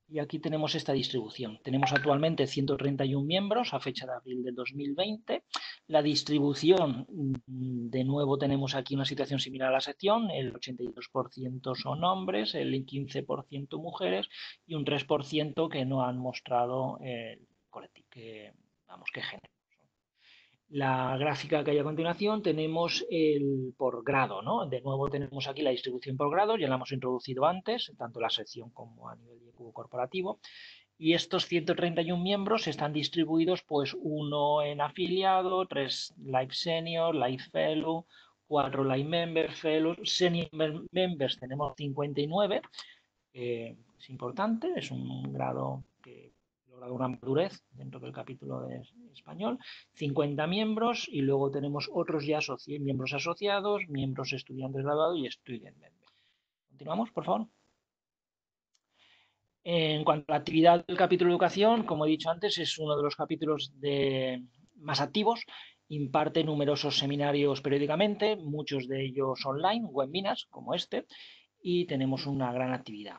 y aquí tenemos esta distribución. Tenemos actualmente 131 miembros a fecha de abril del 2020. La distribución, de nuevo tenemos aquí una situación similar a la sección, el 82% son hombres, el 15% mujeres y un 3% que no han mostrado qué género. La gráfica que hay a continuación tenemos el por grado, ¿no? De nuevo tenemos aquí la distribución por grado, ya la hemos introducido antes, tanto la sección como a nivel de IECubo corporativo. Y estos 131 miembros están distribuidos, pues, uno en afiliado, 3 Life Senior, Life Fellow, 4 Life Member Fellow, Senior Members tenemos 59, es importante, es un grado que logra una madurez dentro del capítulo de español, 50 miembros y luego tenemos otros ya miembros asociados, miembros estudiantes graduados y student member. Continuamos, por favor. En cuanto a la actividad del capítulo de educación, como he dicho antes, es uno de los capítulos más activos. Imparte numerosos seminarios periódicamente, muchos de ellos online, webinars como este, y tenemos una gran actividad.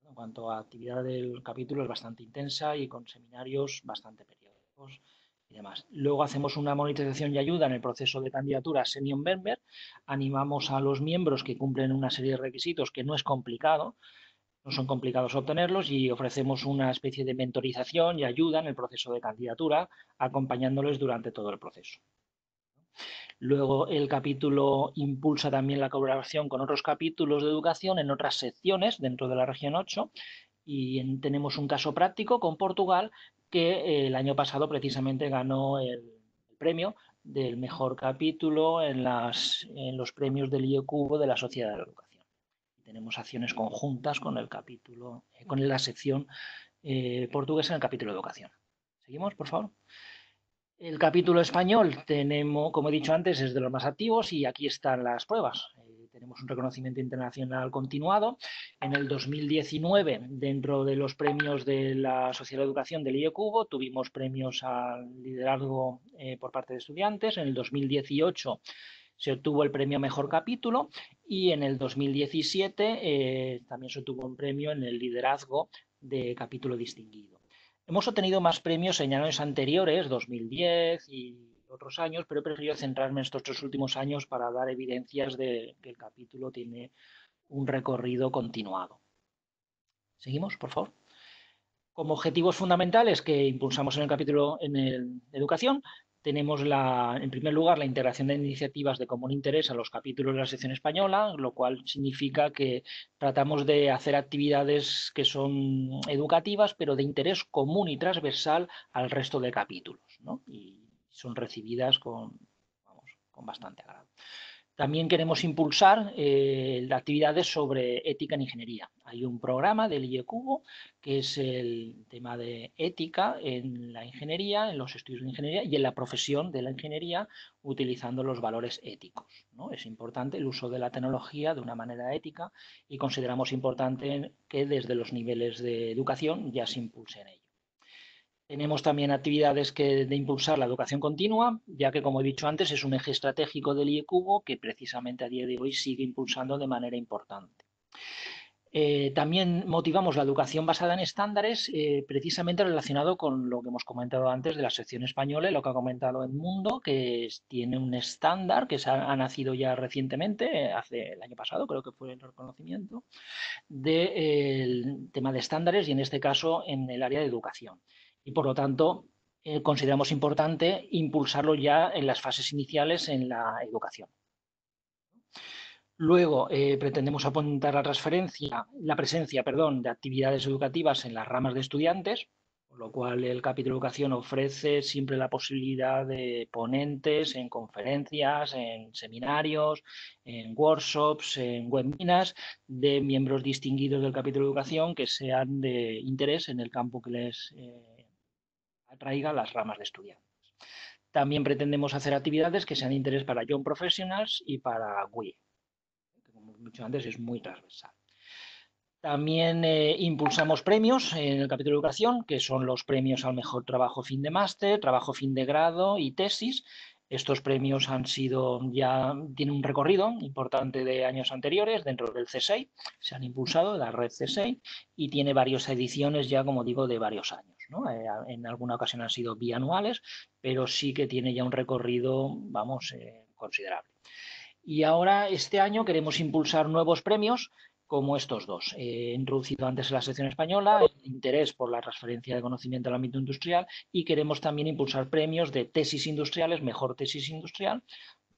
En cuanto a actividad del capítulo es bastante intensa y con seminarios bastante periódicos y demás. Luego hacemos una monitorización y ayuda en el proceso de candidatura Senior Member. Animamos a los miembros que cumplen una serie de requisitos que no es complicado, no son complicados obtenerlos y ofrecemos una especie de mentorización y ayuda en el proceso de candidatura, acompañándoles durante todo el proceso. Luego el capítulo impulsa también la colaboración con otros capítulos de educación en otras secciones dentro de la región 8 y tenemos un caso práctico con Portugal que el año pasado precisamente ganó el premio del mejor capítulo en los premios del IECubo de la Sociedad de la Educación. Tenemos acciones conjuntas con el capítulo, con la sección portuguesa en el capítulo de educación. Seguimos, por favor. El capítulo español tenemos, como he dicho antes, es de los más activos y aquí están las pruebas. Tenemos un reconocimiento internacional continuado. En el 2019, dentro de los premios de la Sociedad de Educación del IECubo, tuvimos premios al liderazgo por parte de estudiantes. En el 2018 se obtuvo el premio Mejor Capítulo y en el 2017 también se obtuvo un premio en el liderazgo de capítulo distinguido. Hemos obtenido más premios en años anteriores, 2010 y otros años, pero he preferido centrarme en estos 3 últimos años para dar evidencias de que el capítulo tiene un recorrido continuado. ¿Seguimos, por favor? Como objetivos fundamentales que impulsamos en el capítulo de educación, tenemos en primer lugar la integración de iniciativas de común interés a los capítulos de la sección española, lo cual significa que tratamos de hacer actividades que son educativas, pero de interés común y transversal al resto de capítulos, ¿no? Y son recibidas con bastante agrado. También queremos impulsar actividades sobre ética en ingeniería. Hay un programa del IECubo que es el tema de ética en la ingeniería, en los estudios de ingeniería y en la profesión de la ingeniería utilizando los valores éticos, ¿no? Es importante el uso de la tecnología de una manera ética y consideramos importante que desde los niveles de educación ya se impulse en ello. Tenemos también actividades de impulsar la educación continua, ya que, como he dicho antes, es un eje estratégico del IECubo que precisamente a día de hoy sigue impulsando de manera importante. También motivamos la educación basada en estándares, precisamente relacionado con lo que hemos comentado antes de la sección española y lo que ha comentado Edmundo, que tiene un estándar que ha nacido ya recientemente, hace el año pasado, creo que fue el reconocimiento, del tema de estándares y en este caso en el área de educación. Y por lo tanto, consideramos importante impulsarlo ya en las fases iniciales en la educación. Luego, pretendemos apuntar la presencia de actividades educativas en las ramas de estudiantes, por lo cual el capítulo de educación ofrece siempre la posibilidad de ponentes en conferencias, en seminarios, en workshops, en webinars de miembros distinguidos del capítulo de educación que sean de interés en el campo que les atraiga las ramas de estudiantes. También pretendemos hacer actividades que sean de interés para Young Professionals y para WIE. Como he dicho antes, es muy transversal. También impulsamos premios en el capítulo de educación, que son los premios al mejor trabajo fin de máster, trabajo fin de grado y tesis. Estos premios tienen un recorrido importante de años anteriores dentro del CSEI, se han impulsado la red CSEI y tiene varias ediciones ya, como digo, de varios años, ¿no? En alguna ocasión han sido bianuales, pero sí que tiene ya un recorrido, considerable. Y ahora, este año, queremos impulsar nuevos premios como estos dos. He introducido antes en la sección española el interés por la transferencia de conocimiento al ámbito industrial y queremos también impulsar premios de tesis industriales, mejor tesis industrial,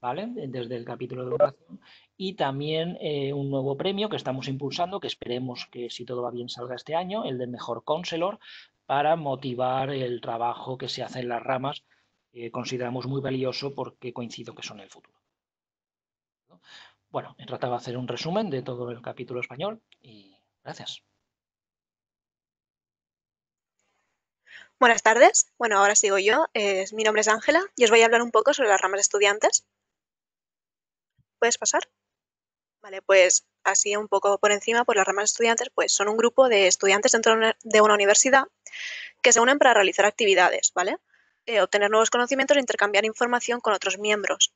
¿vale? Desde el capítulo de educación. Y también un nuevo premio que estamos impulsando, que esperemos que, si todo va bien, salga este año, el del mejor counselor, para motivar el trabajo que se hace en las ramas, que consideramos muy valioso porque coincido que son el futuro. Bueno, he tratado de hacer un resumen de todo el capítulo español y gracias. Buenas tardes. Bueno, ahora sigo yo. Mi nombre es Ángela y os voy a hablar un poco sobre las ramas de estudiantes. ¿Puedes pasar? Vale, pues así un poco por encima, pues las ramas de estudiantes pues son un grupo de estudiantes dentro de una universidad que se unen para realizar actividades, ¿vale? Obtener nuevos conocimientos e intercambiar información con otros miembros.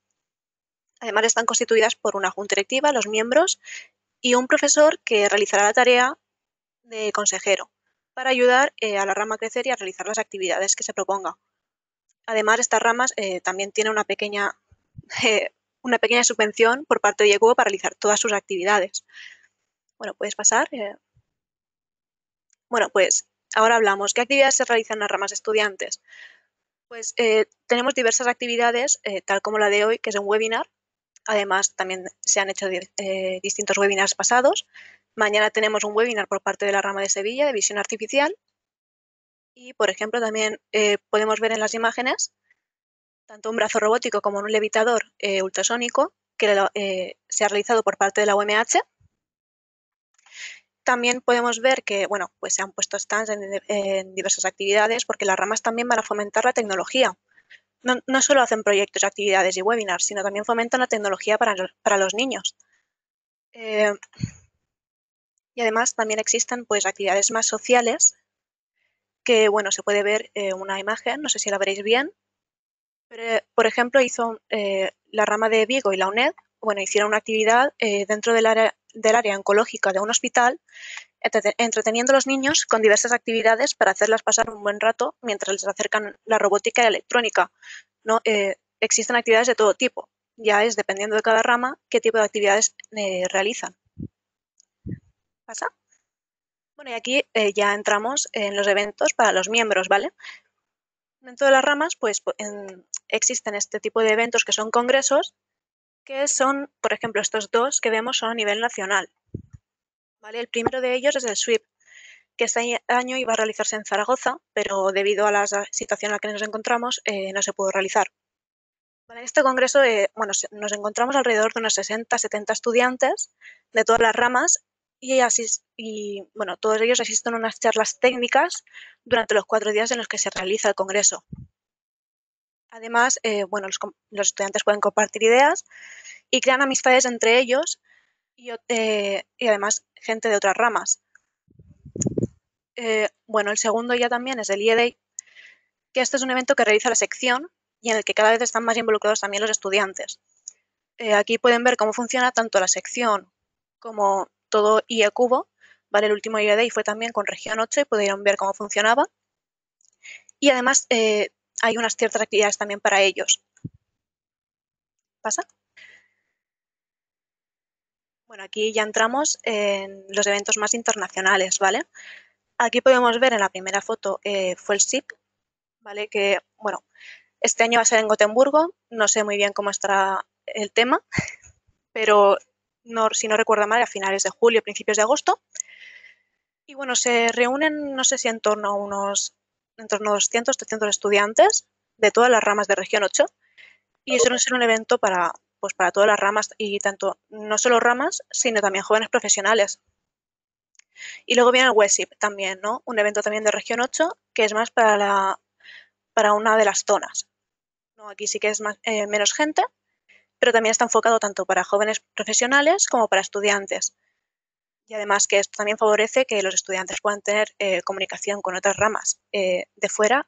Además, están constituidas por una junta directiva, los miembros, y un profesor que realizará la tarea de consejero para ayudar a la rama a crecer y a realizar las actividades que se proponga. Además, estas ramas también tienen una pequeña subvención por parte de IECubo para realizar todas sus actividades. Bueno, ¿puedes pasar? Bueno, pues ahora hablamos. ¿Qué actividades se realizan en las ramas de estudiantes? Pues tenemos diversas actividades, tal como la de hoy, que es un webinar. Además, también se han hecho distintos webinars pasados. Mañana tenemos un webinar por parte de la rama de Sevilla de visión artificial. Y, por ejemplo, también podemos ver en las imágenes tanto un brazo robótico como un levitador ultrasónico que se ha realizado por parte de la UMH. También podemos ver que, bueno, pues se han puesto stands en diversas actividades porque las ramas también van a fomentar la tecnología. No solo hacen proyectos, actividades y webinars, sino también fomentan la tecnología para los niños. Y además también existen pues actividades más sociales que, bueno, se puede ver una imagen, no sé si la veréis bien, pero, por ejemplo, hizo la rama de Vigo y la UNED, bueno, hicieron una actividad dentro del área oncológica de un hospital entreteniendo a los niños con diversas actividades para hacerlas pasar un buen rato mientras les acercan la robótica y la electrónica, ¿no? Existen actividades de todo tipo, ya es dependiendo de cada rama qué tipo de actividades realizan. ¿Pasa? Bueno, y aquí ya entramos en los eventos para los miembros, ¿vale? Dentro de las ramas, pues existen este tipo de eventos que son congresos, que son, por ejemplo, estos dos que vemos son a nivel nacional, ¿vale? El primero de ellos es el SWIP, que este año iba a realizarse en Zaragoza, pero debido a la situación en la que nos encontramos, no se pudo realizar. Vale, en este congreso, bueno, nos encontramos alrededor de unos 60-70 estudiantes de todas las ramas y bueno, todos ellos asisten a unas charlas técnicas durante los 4 días en los que se realiza el congreso. Además, bueno, los estudiantes pueden compartir ideas y crean amistades entre ellos y además gente de otras ramas. Bueno, el segundo ya también es el IEDEI, que este es un evento que realiza la sección y en el que cada vez están más involucrados también los estudiantes. Aquí pueden ver cómo funciona tanto la sección como todo IEcubo, ¿vale? El último IEDEI fue también con región 8 y pudieron ver cómo funcionaba. Y además hay unas ciertas actividades también para ellos. ¿Pasa? Bueno, aquí ya entramos en los eventos más internacionales, ¿vale? Aquí podemos ver en la primera foto fue el SIP, ¿vale? Que, bueno, este año va a ser en Gotemburgo, no sé muy bien cómo estará el tema, pero no, si no recuerdo mal, a finales de julio, principios de agosto. Y bueno, se reúnen, no sé si en torno a unos 200, 300 estudiantes de todas las ramas de región 8 y suele ser un evento para, pues para todas las ramas y tanto, no solo ramas, sino también jóvenes profesionales. Y luego viene el WESIP también, ¿no? Un evento también de región 8 que es más para una de las zonas, ¿no? Aquí sí que es más, menos gente, pero también está enfocado tanto para jóvenes profesionales como para estudiantes. Y además que esto también favorece que los estudiantes puedan tener comunicación con otras ramas de fuera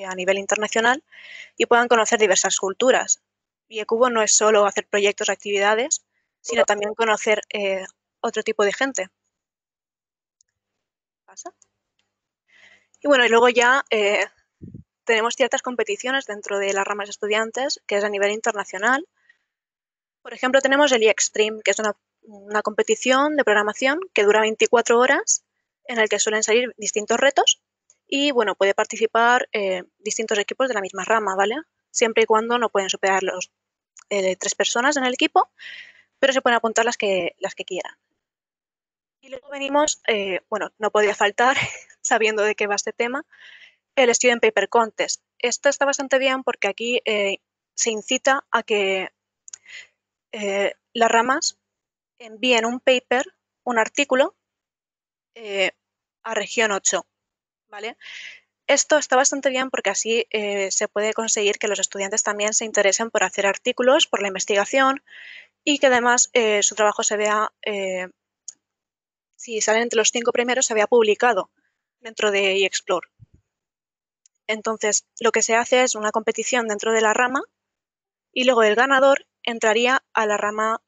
a nivel internacional y puedan conocer diversas culturas. Y IEcubo no es solo hacer proyectos, actividades, sino también conocer otro tipo de gente. ¿Pasa? Y bueno, y luego ya tenemos ciertas competiciones dentro de las ramas de estudiantes, que es a nivel internacional. Por ejemplo, tenemos el eExtreme, que es una competición de programación que dura 24 horas, en el que suelen salir distintos retos y, bueno, puede participar distintos equipos de la misma rama, ¿vale? Siempre y cuando no pueden superar los 3 personas en el equipo, pero se pueden apuntar las que quieran. Y luego venimos, bueno, no podía faltar, sabiendo de qué va este tema, el Student Paper Contest. Esto está bastante bien porque aquí se incita a que las ramas envíen un paper, un artículo, a región 8, ¿vale? Esto está bastante bien porque así se puede conseguir que los estudiantes también se interesen por hacer artículos, por la investigación y que además su trabajo se vea, si salen entre los 5 primeros, se vea publicado dentro de eExplore. Entonces, lo que se hace es una competición dentro de la rama y luego el ganador entraría a la rama,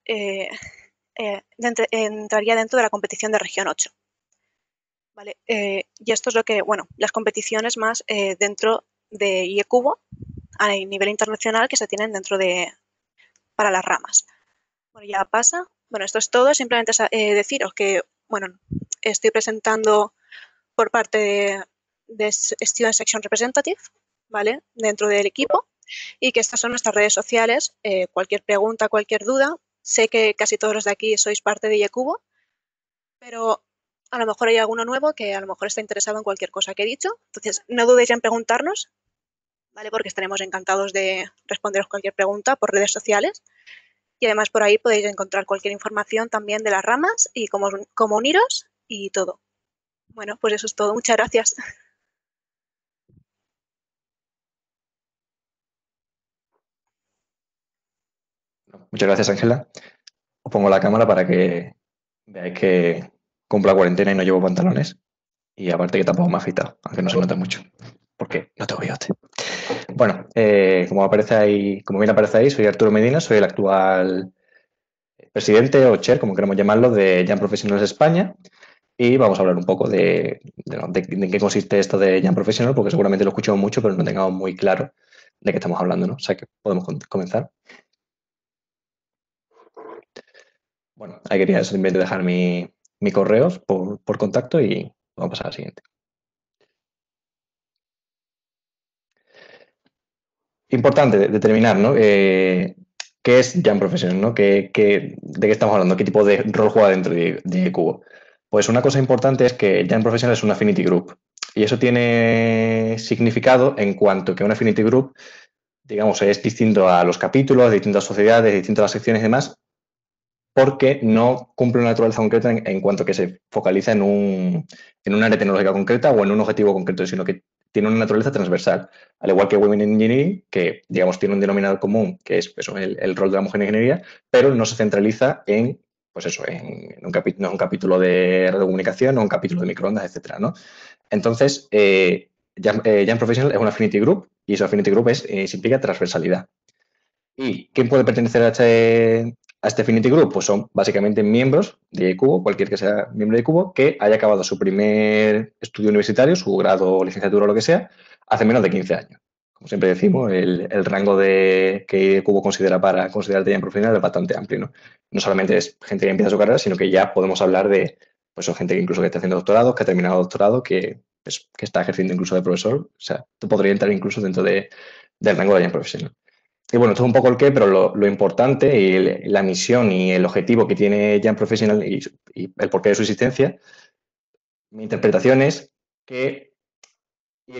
entraría dentro de la competición de región 8. ¿Vale? Y esto es lo que, bueno, las competiciones más dentro de IEcubo a nivel internacional que se tienen dentro para las ramas. Bueno, ya pasa. Bueno, esto es todo. Simplemente deciros que, bueno, estoy presentando por parte de Student Section Representative, ¿vale? Dentro del equipo y que estas son nuestras redes sociales. Cualquier pregunta, cualquier duda. Sé que casi todos los de aquí sois parte de IEcubo, pero a lo mejor hay alguno nuevo que a lo mejor está interesado en cualquier cosa que he dicho. Entonces, no dudéis en preguntarnos, ¿vale? Porque estaremos encantados de responderos cualquier pregunta por redes sociales. Y además por ahí podéis encontrar cualquier información también de las ramas y cómo uniros y todo. Bueno, pues eso es todo. Muchas gracias. Muchas gracias, Ángela. Os pongo la cámara para que veáis que cumplo la cuarentena y no llevo pantalones. Y aparte que tampoco me he afeitado, aunque no se nota mucho, porque no tengo bigote. Bueno, como bien aparece ahí, soy Arturo Medina, soy el actual presidente o chair, como queremos llamarlo, de Young Professionals España. y vamos a hablar un poco de qué consiste esto de Jam Professional, porque seguramente lo escuchamos mucho, pero no tengamos muy claro de qué estamos hablando, ¿no? O sea que podemos comenzar. Bueno, ahí quería simplemente dejar mi correo por contacto y vamos a pasar al siguiente. Importante determinar, ¿no? ¿Qué es Jam Professional, ¿no? ¿De qué estamos hablando? ¿Qué tipo de rol juega dentro de Cubo? Pues una cosa importante es que Jam Professional es un Affinity Group y eso tiene significado en cuanto que un Affinity Group, digamos, es distinto a los capítulos, distintas sociedades, distintas las secciones y demás, porque no cumple una naturaleza concreta en cuanto que se focaliza en un área tecnológica concreta o en un objetivo concreto, sino que tiene una naturaleza transversal. Al igual que Women in Engineering, que digamos tiene un denominador común, que es eso, el rol de la mujer en ingeniería, pero no se centraliza en, pues eso, en un capítulo, no un capítulo de radiocomunicación, no un capítulo de microondas, etcétera, ¿no? Entonces, Jam Professional es un Affinity Group y ese Affinity Group se implica transversalidad. ¿Y quién puede pertenecer a este Affinity Group? Pues son básicamente miembros de Cubo, cualquier que sea miembro de Cubo, que haya acabado su primer estudio universitario, su grado, licenciatura o lo que sea, hace menos de 15 años. Como siempre decimos, el rango que Cubo considera para considerarte ya profesional es bastante amplio, ¿no? No solamente es gente que empieza su carrera, sino que ya podemos hablar de pues, son gente que incluso que está haciendo doctorado, que ha terminado doctorado, que está ejerciendo incluso de profesor. O sea, tú podrías entrar incluso dentro del rango de profesional. Y bueno, esto es un poco el qué, pero lo importante y la misión y el objetivo que tiene Jam Professional y el porqué de su existencia, mi interpretación es que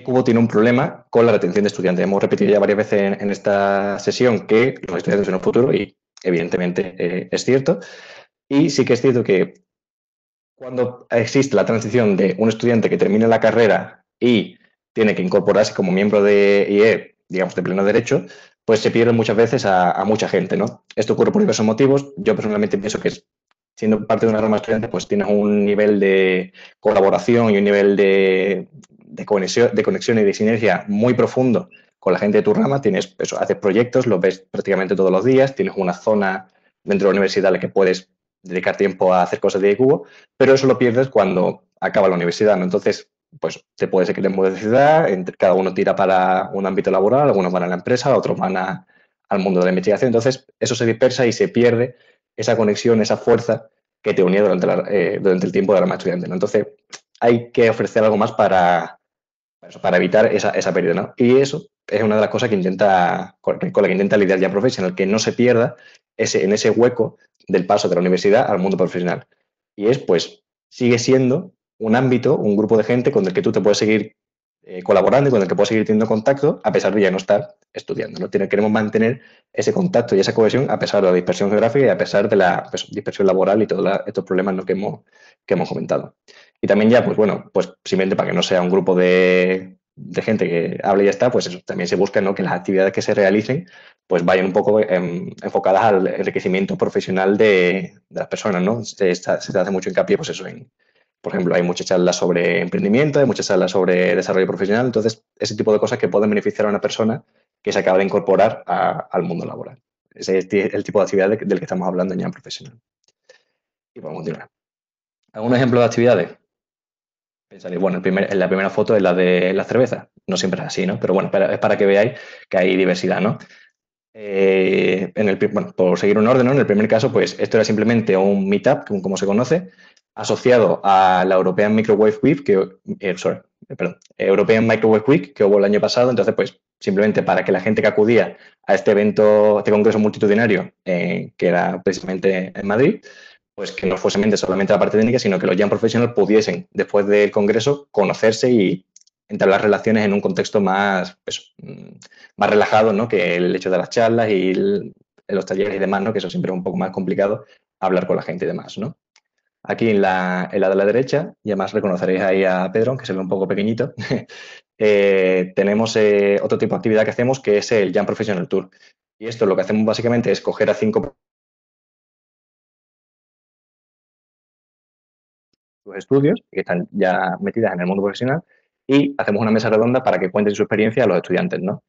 Cubo tiene un problema con la retención de estudiantes. Hemos repetido ya varias veces en esta sesión que los estudiantes son el futuro y evidentemente es cierto. Y sí que es cierto que cuando existe la transición de un estudiante que termina la carrera y tiene que incorporarse como miembro de IE, digamos, de pleno derecho, pues se pierde muchas veces a mucha gente, ¿no? Esto ocurre por diversos motivos. Yo personalmente pienso que siendo parte de una rama estudiante, pues tienes un nivel de colaboración y un nivel de conexión y de sinergia muy profundo con la gente de tu rama. Haces proyectos, los ves prácticamente todos los días, tienes una zona dentro de la universidad en la que puedes dedicar tiempo a hacer cosas de Cubo, pero eso lo pierdes cuando acaba la universidad, ¿no? Entonces, pues te puedes ir en de ciudad, cada uno tira para un ámbito laboral, algunos van a la empresa, otros van al mundo de la investigación. Entonces, eso se dispersa y se pierde esa conexión, esa fuerza que te unía durante el tiempo de la rama estudiante, ¿no? Entonces, hay que ofrecer algo más para evitar esa pérdida, ¿no? Y eso es una de las cosas que con la que intenta lidiar Jam Professional, que no se pierda en ese hueco del paso de la universidad al mundo profesional. Y pues, sigue siendo un ámbito, un grupo de gente con el que tú te puedes seguir colaborando y con el que puedes seguir teniendo contacto a pesar de ya no estar estudiando, ¿no? Queremos mantener ese contacto y esa cohesión a pesar de la dispersión geográfica y a pesar de la dispersión laboral y todos estos problemas, ¿no? que hemos comentado. Y también ya, pues bueno, pues simplemente para que no sea un grupo de gente que hable y ya está, pues eso, también se busca, ¿no? que las actividades que se realicen pues vayan un poco enfocadas al enriquecimiento profesional de las personas, ¿no? Se hace mucho hincapié, pues eso, por ejemplo, hay muchas charlas sobre emprendimiento, hay muchas charlas sobre desarrollo profesional, entonces ese tipo de cosas que pueden beneficiar a una persona que se acaba de incorporar al mundo laboral. Ese es el tipo de actividad del que estamos hablando en Jam Professional. Y vamos a continuar. ¿Algún ejemplo de actividades? Pensaréis, bueno, en la primera foto es la de la cerveza. No siempre es así, ¿no? Pero bueno, es para que veáis que hay diversidad, ¿no? Por seguir un orden, ¿no? En el primer caso, pues esto era simplemente un meetup, como se conoce, asociado a la European Microwave Week, European Microwave Week, que hubo el año pasado. Entonces, pues simplemente para que la gente que acudía a este evento, este congreso multitudinario, que era precisamente en Madrid, pues que no fuese solamente la parte técnica, sino que los Jam Professionals pudiesen, después del congreso, conocerse y entablar relaciones en un contexto más relajado, ¿no? Que el hecho de las charlas y los talleres y demás, ¿no? Que eso siempre es un poco más complicado, hablar con la gente y demás, ¿no? Aquí en la de la derecha, y además reconoceréis ahí a Pedro, que se ve un poco pequeñito, tenemos otro tipo de actividad que hacemos, que es el Jam Professional Tour. Y esto lo que hacemos básicamente es coger a 5 sus estudios, que están ya metidas en el mundo profesional, y hacemos una mesa redonda para que cuenten su experiencia a los estudiantes, ¿no?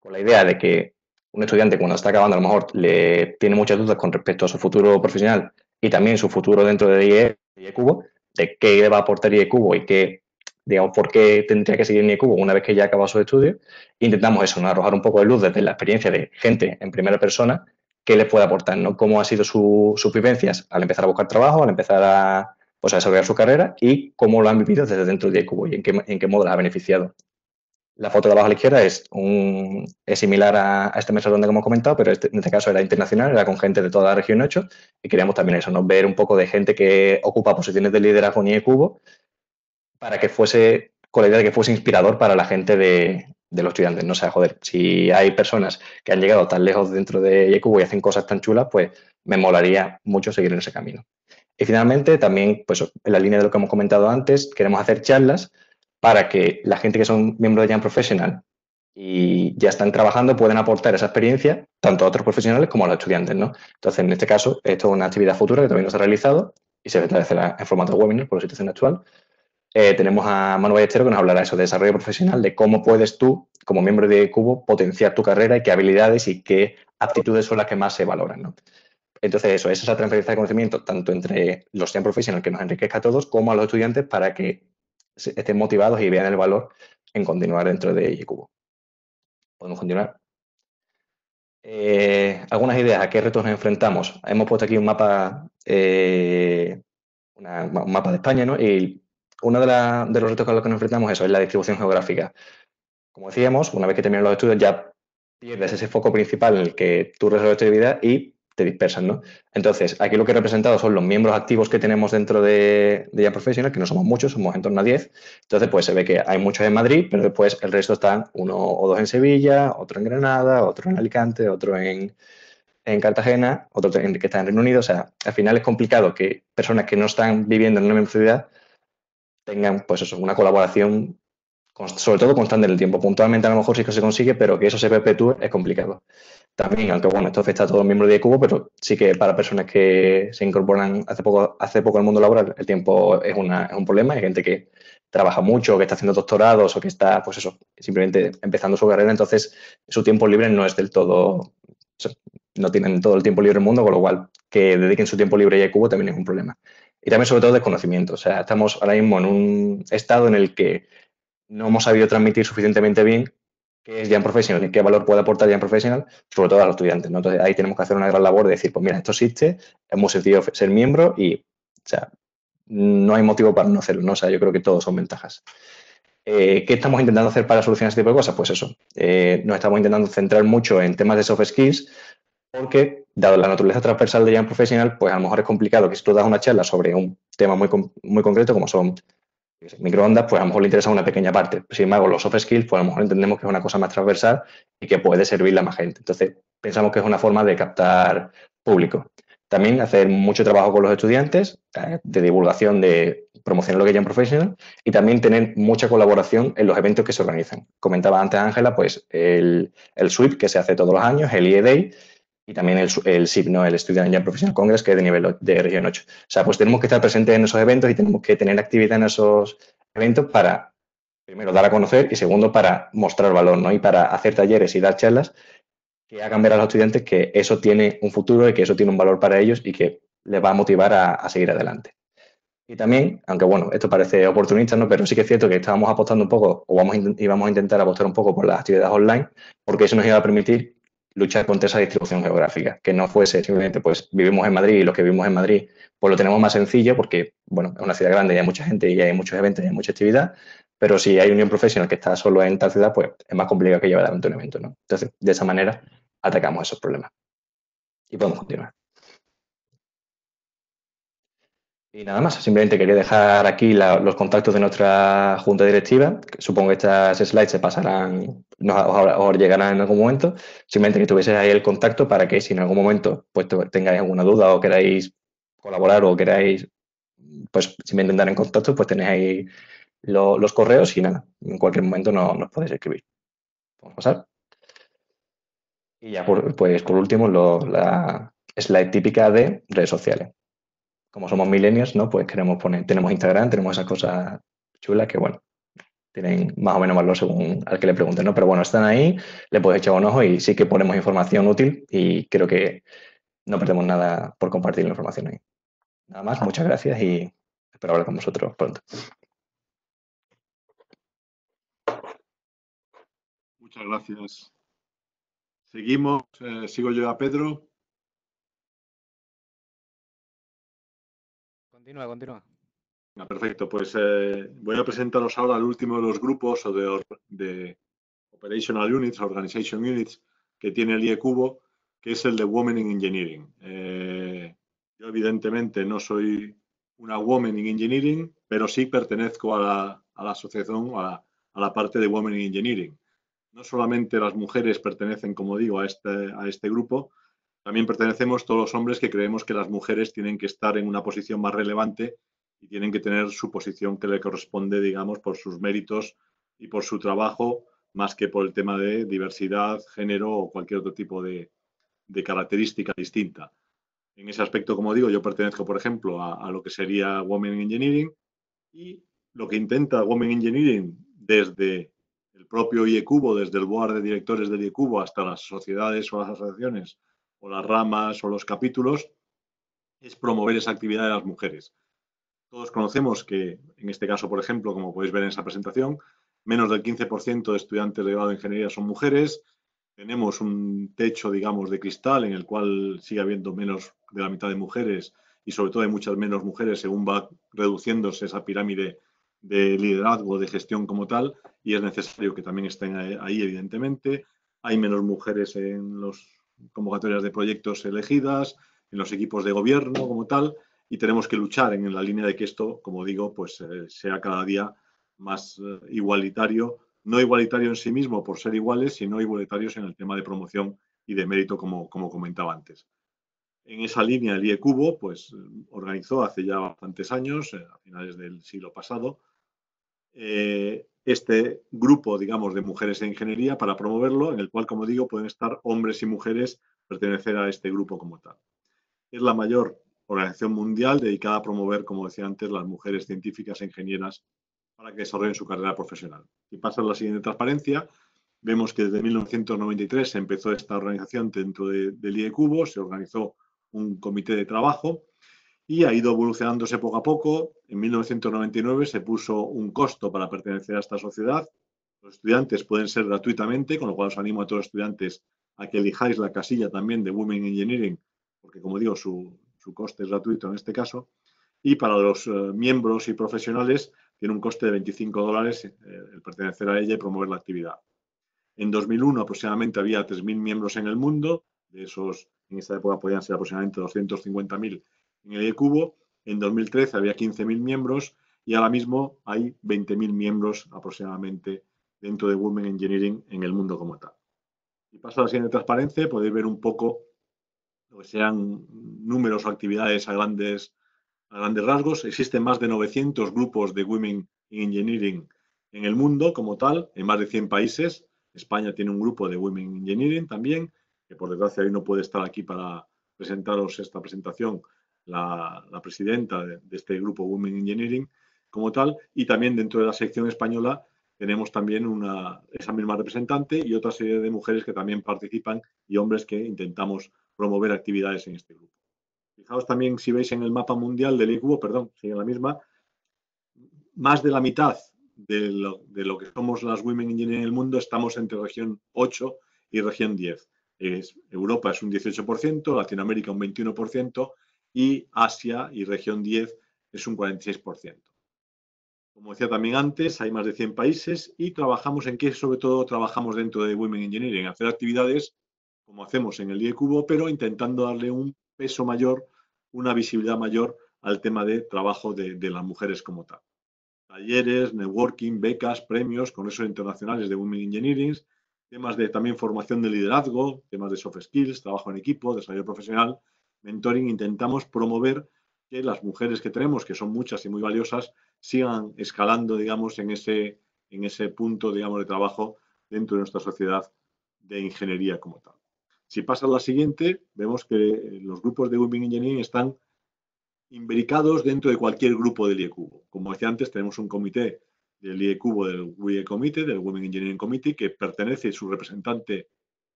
Con la idea de que un estudiante cuando está acabando a lo mejor le tiene muchas dudas con respecto a su futuro profesional y también su futuro dentro de IE Cubo, de qué va a aportar IECubo y qué, digamos, por qué tendría que seguir en IECubo una vez que ya ha acabado sus estudios. Intentamos eso, ¿no? Arrojar un poco de luz desde la experiencia de gente en primera persona, qué les puede aportar, ¿no? Cómo han sido sus vivencias al empezar a buscar trabajo, al empezar a desarrollar su carrera y cómo lo han vivido desde dentro de IECubo y en qué modo les ha beneficiado. La foto de abajo a la izquierda es similar a este mesa donde hemos comentado, pero en este caso era internacional, era con gente de toda la región 8 y queríamos también eso, ¿no? Ver un poco de gente que ocupa posiciones de liderazgo en IECubo para que fuese, con la idea de que fuese inspirador para la gente de los estudiantes. No sé, joder, si hay personas que han llegado tan lejos dentro de IECubo y hacen cosas tan chulas, pues me molaría mucho seguir en ese camino. Y finalmente, también, pues en la línea de lo que hemos comentado antes, queremos hacer charlas para que la gente que son miembros de Young Professional y ya están trabajando puedan aportar esa experiencia tanto a otros profesionales como a los estudiantes, ¿no? Entonces, en este caso, esto es una actividad futura que todavía no se ha realizado y se realizará en formato webinar por la situación actual. Tenemos a Manu Ballestero que nos hablará eso de desarrollo profesional, de cómo puedes tú, como miembro de Cubo, potenciar tu carrera y qué habilidades y qué aptitudes son las que más se valoran, ¿no? Entonces, eso es esa transferencia de conocimiento tanto entre los Young Professionals que nos enriquezca a todos como a los estudiantes para que estén motivados y vean el valor en continuar dentro de IECubo. ¿Podemos continuar? Algunas ideas, ¿a qué retos nos enfrentamos? Hemos puesto aquí un mapa, un mapa de España, ¿no? Y uno de los retos con los que nos enfrentamos es la distribución geográfica. Como decíamos, una vez que terminan los estudios ya pierdes ese foco principal en el que tú resuelves tu actividad y te dispersas, ¿no? Entonces, aquí lo que he representado son los miembros activos que tenemos dentro de Young Professional, que no somos muchos, somos en torno a 10. Entonces, pues se ve que hay muchos en Madrid, pero después el resto están uno o dos en Sevilla, otro en Granada, otro en Alicante, otro en Cartagena, otro que está en Reino Unido. O sea, al final es complicado que personas que no están viviendo en una misma ciudad tengan, pues eso, una colaboración sobre todo constante en el tiempo. Puntualmente a lo mejor sí que se consigue, pero que eso se perpetúe es complicado. También, aunque bueno, esto afecta a todos los miembros de IECubo, pero sí que para personas que se incorporan hace poco al mundo laboral, el tiempo es un problema. Hay gente que trabaja mucho, que está haciendo doctorados o que está, pues eso, simplemente empezando su carrera, entonces su tiempo libre no es del todo, no tienen todo el tiempo libre del mundo, con lo cual que dediquen su tiempo libre a IECubo también es un problema. Y también sobre todo desconocimiento. O sea, estamos ahora mismo en un estado en el que no hemos sabido transmitir suficientemente bien qué es Young Professional y qué valor puede aportar Young Professional, sobre todo a los estudiantes, ¿no? Entonces ahí tenemos que hacer una gran labor de decir, pues mira, esto existe, es muy sencillo ser miembro y, o sea, no hay motivo para no hacerlo, ¿no? O sea, yo creo que todos son ventajas. ¿Qué estamos intentando hacer para solucionar este tipo de cosas? Pues eso, nos estamos intentando centrar mucho en temas de soft skills porque, dado la naturaleza transversal de Young Professional, pues a lo mejor es complicado que si tú das una charla sobre un tema muy concreto como son microondas, pues a lo mejor le interesa una pequeña parte. Sin embargo, los soft skills, pues a lo mejor entendemos que es una cosa más transversal y que puede servirle a más gente. Entonces, pensamos que es una forma de captar público. También hacer mucho trabajo con los estudiantes, de divulgación, de promocionar lo que es Young Professional y también tener mucha colaboración en los eventos que se organizan. Comentaba antes Ángela, pues el SWIP que se hace todos los años, el IE Day, y también el SIP, ¿no? El Student Young Professional Congress, que es de nivel de región 8. O sea, pues tenemos que estar presentes en esos eventos y tenemos que tener actividad en esos eventos para, primero, dar a conocer y, segundo, para mostrar valor, ¿no? Y para hacer talleres y dar charlas que hagan ver a los estudiantes que eso tiene un futuro y que eso tiene un valor para ellos y que les va a motivar a seguir adelante. Y también, aunque bueno, esto parece oportunista, ¿no? Pero sí que es cierto que estábamos apostando un poco, íbamos a intentar apostar un poco por las actividades online, porque eso nos iba a permitir luchar contra esa distribución geográfica, que no fuese simplemente, pues vivimos en Madrid y los que vivimos en Madrid, pues lo tenemos más sencillo porque, bueno, es una ciudad grande y hay mucha gente y hay muchos eventos y hay mucha actividad, pero si hay un Young Professional que está solo en tal ciudad, pues es más complicado que lleve adelante un evento, ¿no? Entonces, de esa manera atacamos esos problemas. Y podemos continuar. Y nada más, simplemente quería dejar aquí los contactos de nuestra junta directiva. Supongo que estas slides se pasarán, os llegarán en algún momento. Simplemente que tuvieseis ahí el contacto para que si en algún momento pues, tengáis alguna duda o queráis colaborar o queráis pues simplemente entrar en contacto, pues tenéis ahí los correos y nada, en cualquier momento nos podéis escribir. Vamos a pasar. Y ya pues por último la slide típica de redes sociales. Como somos millennials, ¿no? Pues queremos tenemos Instagram, tenemos esas cosas chulas que, bueno, tienen más o menos valor según al que le pregunten, ¿no? Pero bueno, están ahí, le puedes echar un ojo y sí que ponemos información útil y creo que no perdemos nada por compartir la información ahí. Nada más, muchas gracias y espero hablar con vosotros pronto. Muchas gracias. Seguimos, sigo yo a Pedro. Continúa, continúa. Perfecto, pues voy a presentaros ahora el último de los grupos o de Operational Units, Organization Units, que tiene el IECubo, que es el de Women in Engineering. Yo evidentemente no soy una Woman in Engineering, pero sí pertenezco a la asociación, a la parte de Women in Engineering. No solamente las mujeres pertenecen, como digo, a este grupo, también pertenecemos todos los hombres que creemos que las mujeres tienen que estar en una posición más relevante y tienen que tener su posición que le corresponde, digamos, por sus méritos y por su trabajo, más que por el tema de diversidad, género o cualquier otro tipo de característica distinta. En ese aspecto, como digo, yo pertenezco, por ejemplo, a lo que sería Women in Engineering, y lo que intenta Women Engineering desde el propio IECubo, desde el board de directores del IECubo hasta las sociedades o las asociaciones o las ramas o los capítulos, es promover esa actividad de las mujeres. Todos conocemos que, en este caso, por ejemplo, como podéis ver en esa presentación, menos del 15% de estudiantes de grado de ingeniería son mujeres. Tenemos un techo, digamos, de cristal en el cual sigue habiendo menos de la mitad de mujeres y sobre todo hay muchas menos mujeres según va reduciéndose esa pirámide de liderazgo, de gestión como tal, y es necesario que también estén ahí, evidentemente. Hay menos mujeres en las convocatorias de proyectos elegidas, en los equipos de gobierno como tal, y tenemos que luchar en la línea de que esto, como digo, pues sea cada día más igualitario, no igualitario en sí mismo por ser iguales, sino igualitarios en el tema de promoción y de mérito, como comentaba antes. En esa línea, el IECubo pues, organizó hace ya bastantes años, a finales del siglo pasado, este grupo, digamos, de mujeres en ingeniería para promoverlo, en el cual, como digo, pueden estar hombres y mujeres pertenecer a este grupo como tal. Es la mayor organización mundial dedicada a promover, como decía antes, las mujeres científicas e ingenieras para que desarrollen su carrera profesional. Si pasa la siguiente transparencia, vemos que desde 1993 se empezó esta organización dentro del IECubo, se organizó un comité de trabajo y ha ido evolucionándose poco a poco. En 1999 se puso un costo para pertenecer a esta sociedad. Los estudiantes pueden ser gratuitamente, con lo cual os animo a todos los estudiantes a que elijáis la casilla también de Women Engineering, porque como digo, su coste es gratuito en este caso. Y para los miembros y profesionales tiene un coste de $25 el pertenecer a ella y promover la actividad. En 2001 aproximadamente había 3.000 miembros en el mundo, de esos en esta época podían ser aproximadamente 250.000 en el IECubo. En 2013 había 15.000 miembros y ahora mismo hay 20.000 miembros aproximadamente dentro de Women Engineering en el mundo como tal. Si paso a la siguiente transparencia, podéis ver un poco lo que sean números o actividades a grandes rasgos. Existen más de 900 grupos de Women in Engineering en el mundo como tal, en más de 100 países. España tiene un grupo de Women in Engineering también, que por desgracia hoy no puede estar aquí para presentaros esta presentación, la presidenta de este grupo Women in Engineering como tal, y también dentro de la sección española tenemos también esa misma representante y otra serie de mujeres que también participan y hombres que intentamos promover actividades en este grupo. Fijaos también, si veis en el mapa mundial del IECubo, perdón, sigue la misma, más de la mitad de lo que somos las Women Engineering en el mundo estamos entre región 8 y región 10. Europa es un 18%, Latinoamérica un 21% y Asia y región 10 es un 46%. Como decía también antes, hay más de 100 países y trabajamos en qué, sobre todo, trabajamos dentro de Women Engineering, en hacer actividades como hacemos en el IECubo, pero intentando darle un peso mayor, una visibilidad mayor al tema de trabajo de las mujeres como tal. Talleres, networking, becas, premios, congresos internacionales de Women Engineering, temas de también formación de liderazgo, temas de soft skills, trabajo en equipo, desarrollo profesional, mentoring. Intentamos promover que las mujeres que tenemos, que son muchas y muy valiosas, sigan escalando, digamos, en ese punto, digamos, de trabajo dentro de nuestra sociedad de ingeniería como tal. Si pasa a la siguiente, vemos que los grupos de Women Engineering están imbricados dentro de cualquier grupo del IECubo. Como decía antes, tenemos un comité del IECubo, del WIE Committee, del Women Engineering Committee, que pertenece, su representante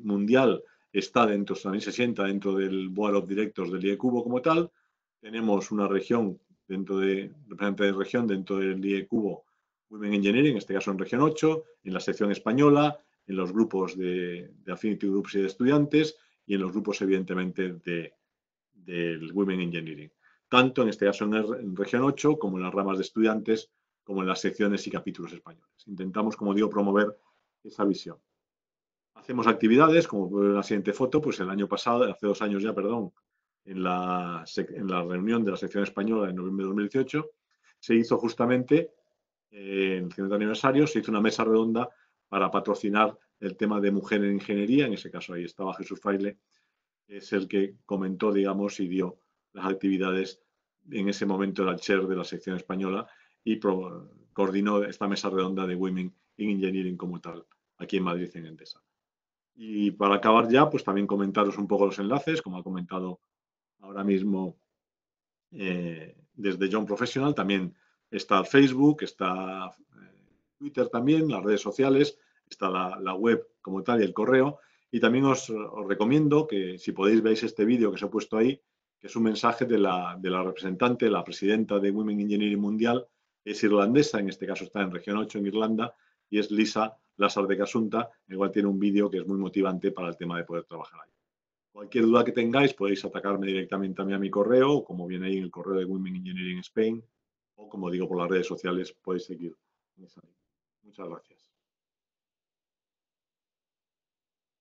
mundial está también se sienta dentro del Board of Directors del IECubo como tal. Tenemos una región representante de región dentro del IECubo Women Engineering, en este caso en región 8, en la sección española, en los grupos de Affinity Groups y de estudiantes y en los grupos, evidentemente, del Women Engineering. Tanto en este caso en región 8 como en las ramas de estudiantes, como en las secciones y capítulos españoles. Intentamos, como digo, promover esa visión. Hacemos actividades, como pueden ver en la siguiente foto, pues el año pasado, hace 2 años ya, perdón, en la reunión de la sección española en noviembre de 2018, se hizo justamente, en el 50 aniversario, se hizo una mesa redonda para patrocinar el tema de mujer en ingeniería. En ese caso ahí estaba Jesús Fraile, que es el que comentó, digamos, y dio las actividades. En ese momento era el chair de la sección española y coordinó esta mesa redonda de Women in Engineering como tal, aquí en Madrid, en Endesa. Y para acabar ya, pues también comentaros un poco los enlaces, como ha comentado ahora mismo desde Young Professional. También está Facebook, está Twitter también, las redes sociales, está la web como tal y el correo. Y también os recomiendo que, si podéis, veáis este vídeo que os he puesto ahí, que es un mensaje de la representante, la presidenta de Women Engineering Mundial, es irlandesa, en este caso está en región 8 en Irlanda, y es Lisa Lazar de Casunta. Igual tiene un vídeo que es muy motivante para el tema de poder trabajar ahí. Cualquier duda que tengáis podéis atacarme directamente a mí a mi correo, o como viene ahí en el correo de Women Engineering Spain, o como digo, por las redes sociales podéis seguir en esa línea. Muchas gracias.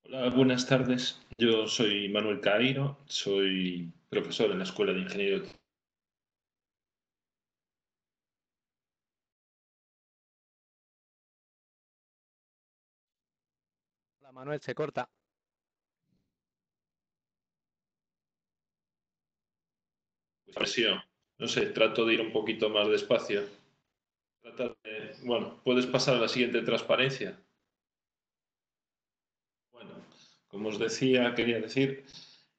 Hola, buenas tardes. Yo soy Manuel Cairo, soy profesor en la Escuela de Ingeniería. Hola, Manuel, se corta. No sé, trato de ir un poquito más despacio. Bueno, ¿puedes pasar a la siguiente transparencia? Bueno, como os decía, quería decir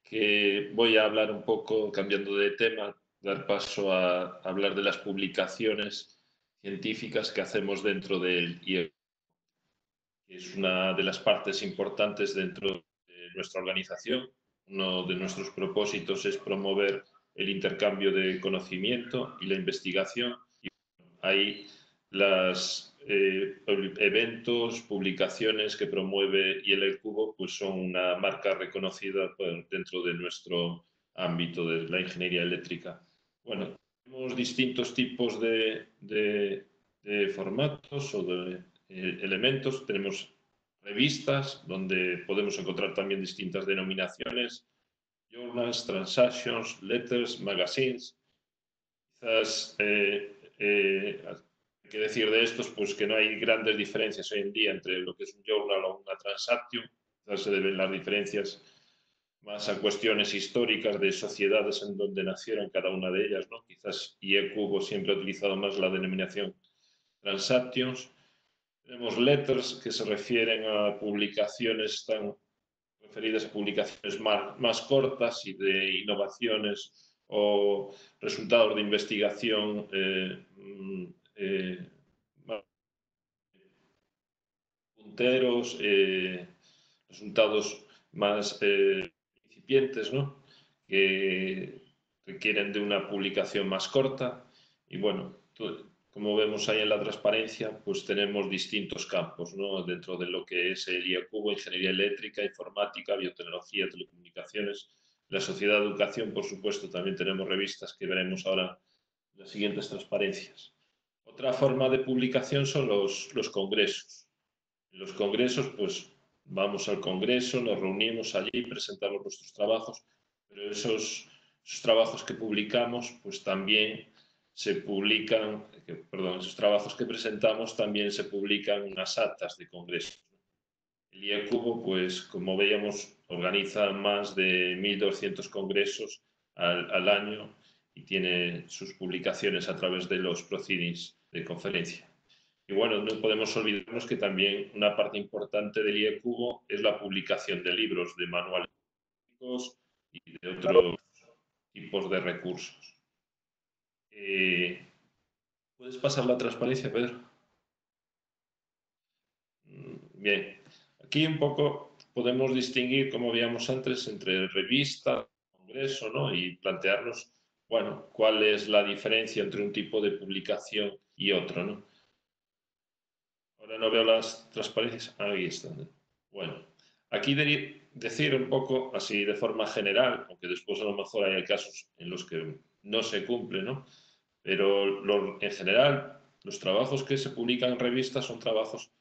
que voy a hablar un poco, cambiando de tema, dar paso a hablar de las publicaciones científicas que hacemos dentro del IECubo, que es una de las partes importantes dentro de nuestra organización. Uno de nuestros propósitos es promover el intercambio de conocimiento y la investigación. Y hay los eventos, publicaciones que promueve IECubo, pues son una marca reconocida dentro de nuestro ámbito de la ingeniería eléctrica. Bueno, tenemos distintos tipos de formatos o de elementos. Tenemos revistas donde podemos encontrar también distintas denominaciones: journals, transactions, letters, magazines. Quizás hay que decir de estos pues que no hay grandes diferencias hoy en día entre lo que es un journal o una transaction. Quizás se deben las diferencias más a cuestiones históricas de sociedades en donde nacieron cada una de ellas, ¿no? Quizás IECubo siempre ha utilizado más la denominación transactions. Tenemos letters, que se refieren a publicaciones, están referidas a publicaciones más cortas y de innovaciones o resultados de investigación punteros, resultados más incipientes, ¿no? Que requieren de una publicación más corta. Y bueno, como vemos ahí en la transparencia, pues tenemos distintos campos, ¿no? Dentro de lo que es el IECubo, ingeniería eléctrica, informática, biotecnología, telecomunicaciones, la sociedad de educación, por supuesto, también tenemos revistas que veremos ahora en las siguientes transparencias. Otra forma de publicación son los congresos. En los congresos, pues vamos al congreso, nos reunimos allí, presentamos nuestros trabajos, pero esos trabajos que publicamos, pues también se publican, esos trabajos que presentamos también se publican en las actas de congreso. El IECubo, pues como veíamos, organiza más de 1.200 congresos al año y tiene sus publicaciones a través de los proceedings de conferencia. Y bueno, no podemos olvidarnos que también una parte importante del IECubo es la publicación de libros, de manuales y de otros tipos de recursos. ¿Puedes pasar la transparencia, Pedro? Bien, aquí un poco podemos distinguir, como veíamos antes, entre revista, congreso, ¿no? Y plantearnos bueno, cuál es la diferencia entre un tipo de publicación y otro, ¿no? Ahora no veo las transparencias. Ahí están. Bueno, aquí decir un poco así de forma general, aunque después a lo mejor hay casos en los que no se cumple, ¿no? Pero en general, los trabajos que se publican en revistas son trabajos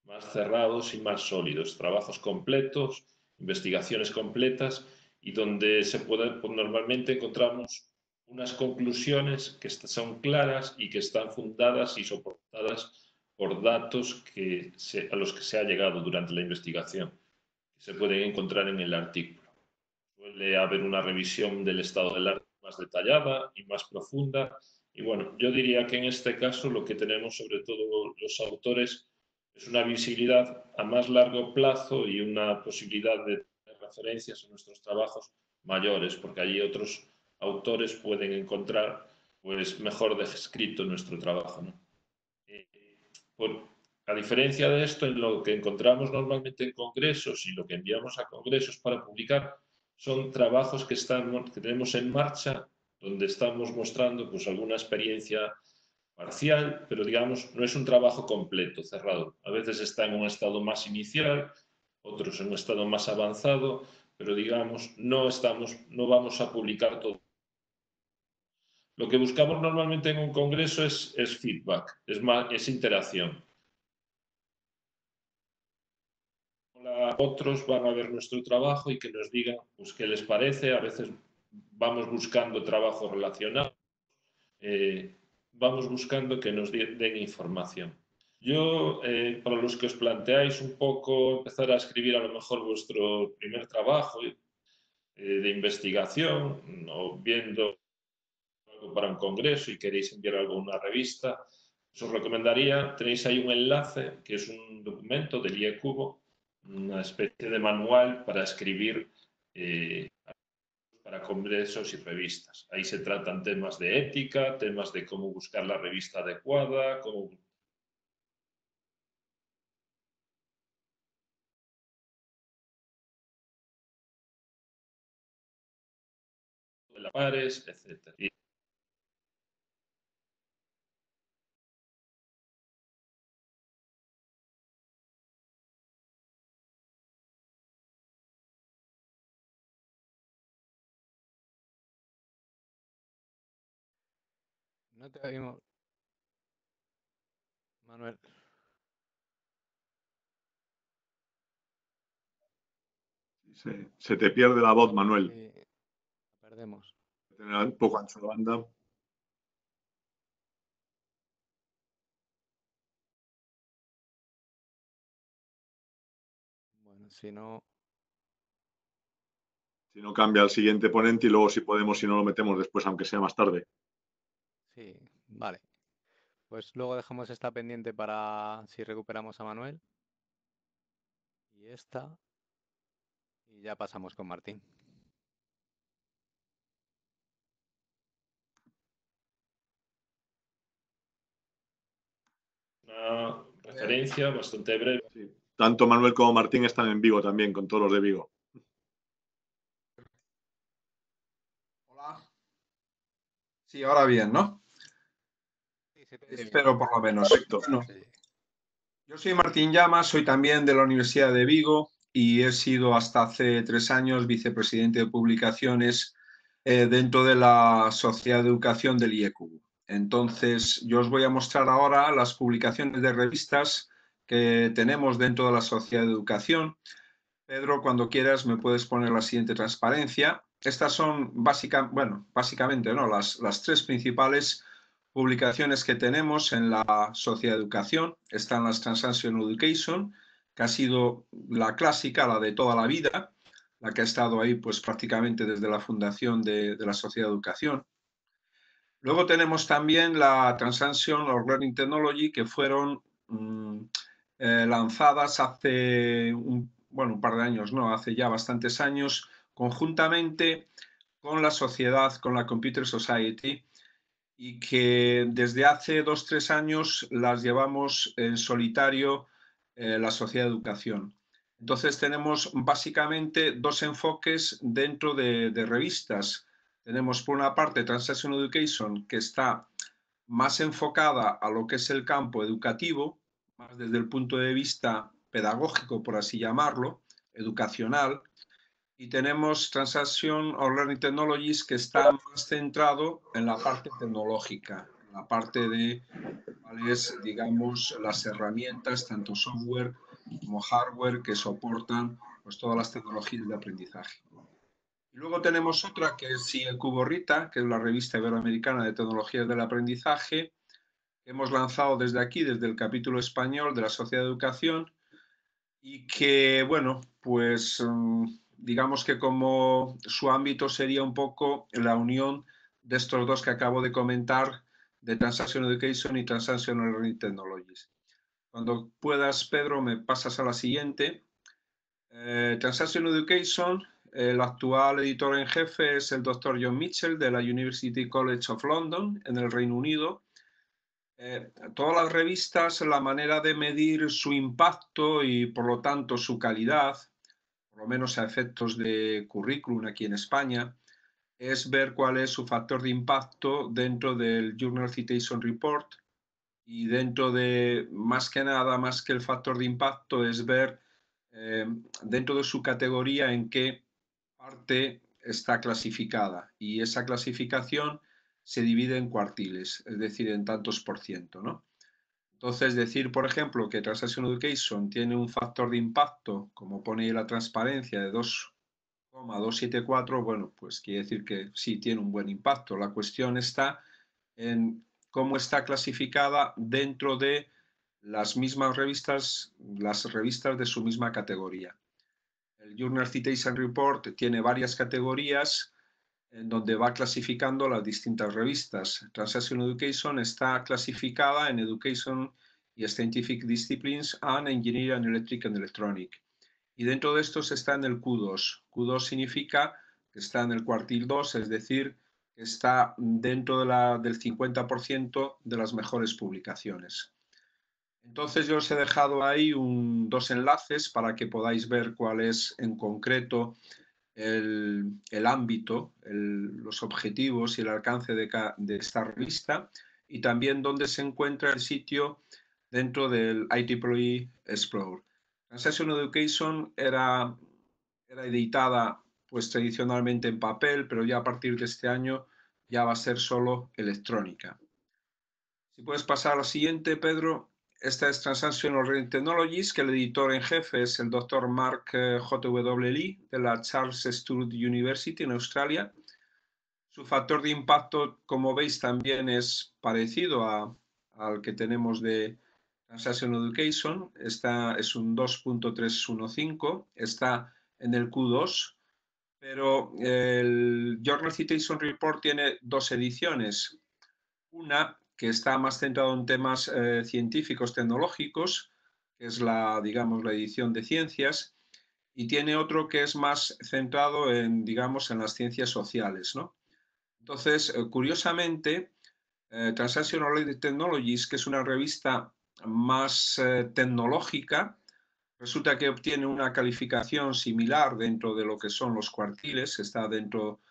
más cerrados y más sólidos, trabajos completos, investigaciones completas y donde pues normalmente encontramos unas conclusiones que son claras y que están fundadas y soportadas por datos a los que se ha llegado durante la investigación, que se pueden encontrar en el artículo. Suele haber una revisión del estado del arte más detallada y más profunda. Y bueno, yo diría que en este caso lo que tenemos sobre todo los autores es una visibilidad a más largo plazo y una posibilidad de tener referencias en nuestros trabajos mayores, porque allí otros autores pueden encontrar pues mejor descrito nuestro trabajo, ¿no? A diferencia de esto, en lo que encontramos normalmente en congresos y lo que enviamos a congresos para publicar son trabajos que tenemos en marcha, donde estamos mostrando pues alguna experiencia parcial, pero digamos no es un trabajo completo, cerrado. A veces está en un estado más inicial, otros en un estado más avanzado, pero digamos no vamos a publicar todo. Lo que buscamos normalmente en un congreso es feedback, es interacción. Otros van a ver nuestro trabajo y que nos digan pues, qué les parece. A veces vamos buscando trabajo relacionado, vamos buscando que nos den información. Yo, para los que os planteáis un poco empezar a escribir a lo mejor vuestro primer trabajo de investigación o viendo algo para un congreso y queréis enviar algo a una revista, os recomendaría, tenéis ahí un enlace que es un documento del IECubo, una especie de manual para escribir para congresos y revistas. Ahí se tratan temas de ética, temas de cómo buscar la revista adecuada, cómo de la pares, etc. No te oímos, Manuel. Se te pierde la voz, Manuel. Sí, la perdemos. Tener un poco ancho de banda. Bueno, si no... Si no, cambia al siguiente ponente y luego si podemos, si no lo metemos después, aunque sea más tarde. Sí, vale. Pues luego dejamos esta pendiente para si recuperamos a Manuel. Y esta. Y ya pasamos con Martín. Una referencia bastante breve. Sí. Tanto Manuel como Martín están en Vigo también, con todos los de Vigo. Hola. Sí, ahora bien, ¿no? Sí, Espero por lo menos. Perfecto. Bueno, yo soy Martín Llamas, soy también de la Universidad de Vigo y he sido hasta hace 3 años vicepresidente de publicaciones dentro de la Sociedad de Educación del IECubo. Entonces, yo os voy a mostrar ahora las publicaciones de revistas que tenemos dentro de la Sociedad de Educación. Pedro, cuando quieras me puedes poner la siguiente transparencia. Estas son básicamente ¿no? las 3 principales publicaciones que tenemos en la Sociedad de Educación. Están las Transaction Education, que ha sido la clásica, la de toda la vida, la que ha estado ahí pues prácticamente desde la fundación de la Sociedad de Educación. Luego tenemos también la Transaction of Learning Technology, que fueron lanzadas hace un par de años, no, hace ya bastantes años, conjuntamente con la sociedad, con la Computer Society, y que desde hace 2 o 3 años las llevamos en solitario la Sociedad de Educación. Entonces tenemos básicamente 2 enfoques dentro de revistas. tenemos por una parte Transaction Education, que está más enfocada a lo que es el campo educativo, más desde el punto de vista pedagógico, por así llamarlo, educacional, y tenemos Transaction or Learning Technologies, que está más centrado en la parte tecnológica, en la parte de cuáles, digamos, las herramientas, tanto software como hardware, que soportan pues, todas las tecnologías de aprendizaje. Y luego tenemos otra que es IECubo Rita, que es la revista iberoamericana de tecnologías del aprendizaje, que hemos lanzado desde aquí, desde el capítulo español de la Sociedad de Educación, y que, bueno, pues digamos que como su ámbito sería un poco la unión de estos dos que acabo de comentar, de Transaction Education y Transaction Learning Technologies. Cuando puedas, Pedro, me pasas a la siguiente. Transaction Education, el actual editor en jefe es el Dr. John Mitchell de la University College of London en el Reino Unido. Todas las revistas, la manera de medir su impacto y por lo tanto su calidad, por lo menos a efectos de currículum aquí en España, es ver cuál es su factor de impacto dentro del Journal Citation Report, y dentro de, más que nada, más que el factor de impacto, es ver dentro de su categoría en qué parte está clasificada, y esa clasificación se divide en cuartiles, es decir, en tantos por ciento, ¿no? Entonces, decir, por ejemplo, que Transaction Education tiene un factor de impacto, como pone ahí la transparencia, de 2,274, bueno, pues quiere decir que sí tiene un buen impacto. La cuestión está en cómo está clasificada dentro de las mismas revistas, las revistas de su misma categoría. El Journal Citation Report tiene varias categorías en donde va clasificando las distintas revistas. Transaction Education está clasificada en Education y Scientific Disciplines and Engineering and Electric and Electronic. Y dentro de estos está en el Q2. Q2 significa que está en el cuartil 2, es decir, que está dentro del 50% de las mejores publicaciones. Entonces yo os he dejado ahí dos enlaces para que podáis ver cuál es en concreto el ámbito, los objetivos y el alcance de esta revista, y también dónde se encuentra el sitio dentro del IEEE Explore. Transaction Education era editada pues tradicionalmente en papel, pero ya a partir de este año ya va a ser solo electrónica. Si puedes pasar a la siguiente, Pedro. Esta es Transaction Learning Technologies, que el editor en jefe es el Dr. Mark J.W. Lee de la Charles Sturt University en Australia. Su factor de impacto, como veis, también es parecido al que tenemos de Transaction Education. Esta es un 2.315, está en el Q2, pero el Journal Citation Report tiene dos ediciones. Una que está más centrado en temas científicos, tecnológicos, que es digamos, la edición de ciencias, y tiene otro que es más centrado en, digamos, en las ciencias sociales, ¿no? Entonces, curiosamente, Transaction Learning Technologies, que es una revista más tecnológica, resulta que obtiene una calificación similar dentro de lo que son los cuartiles, está dentro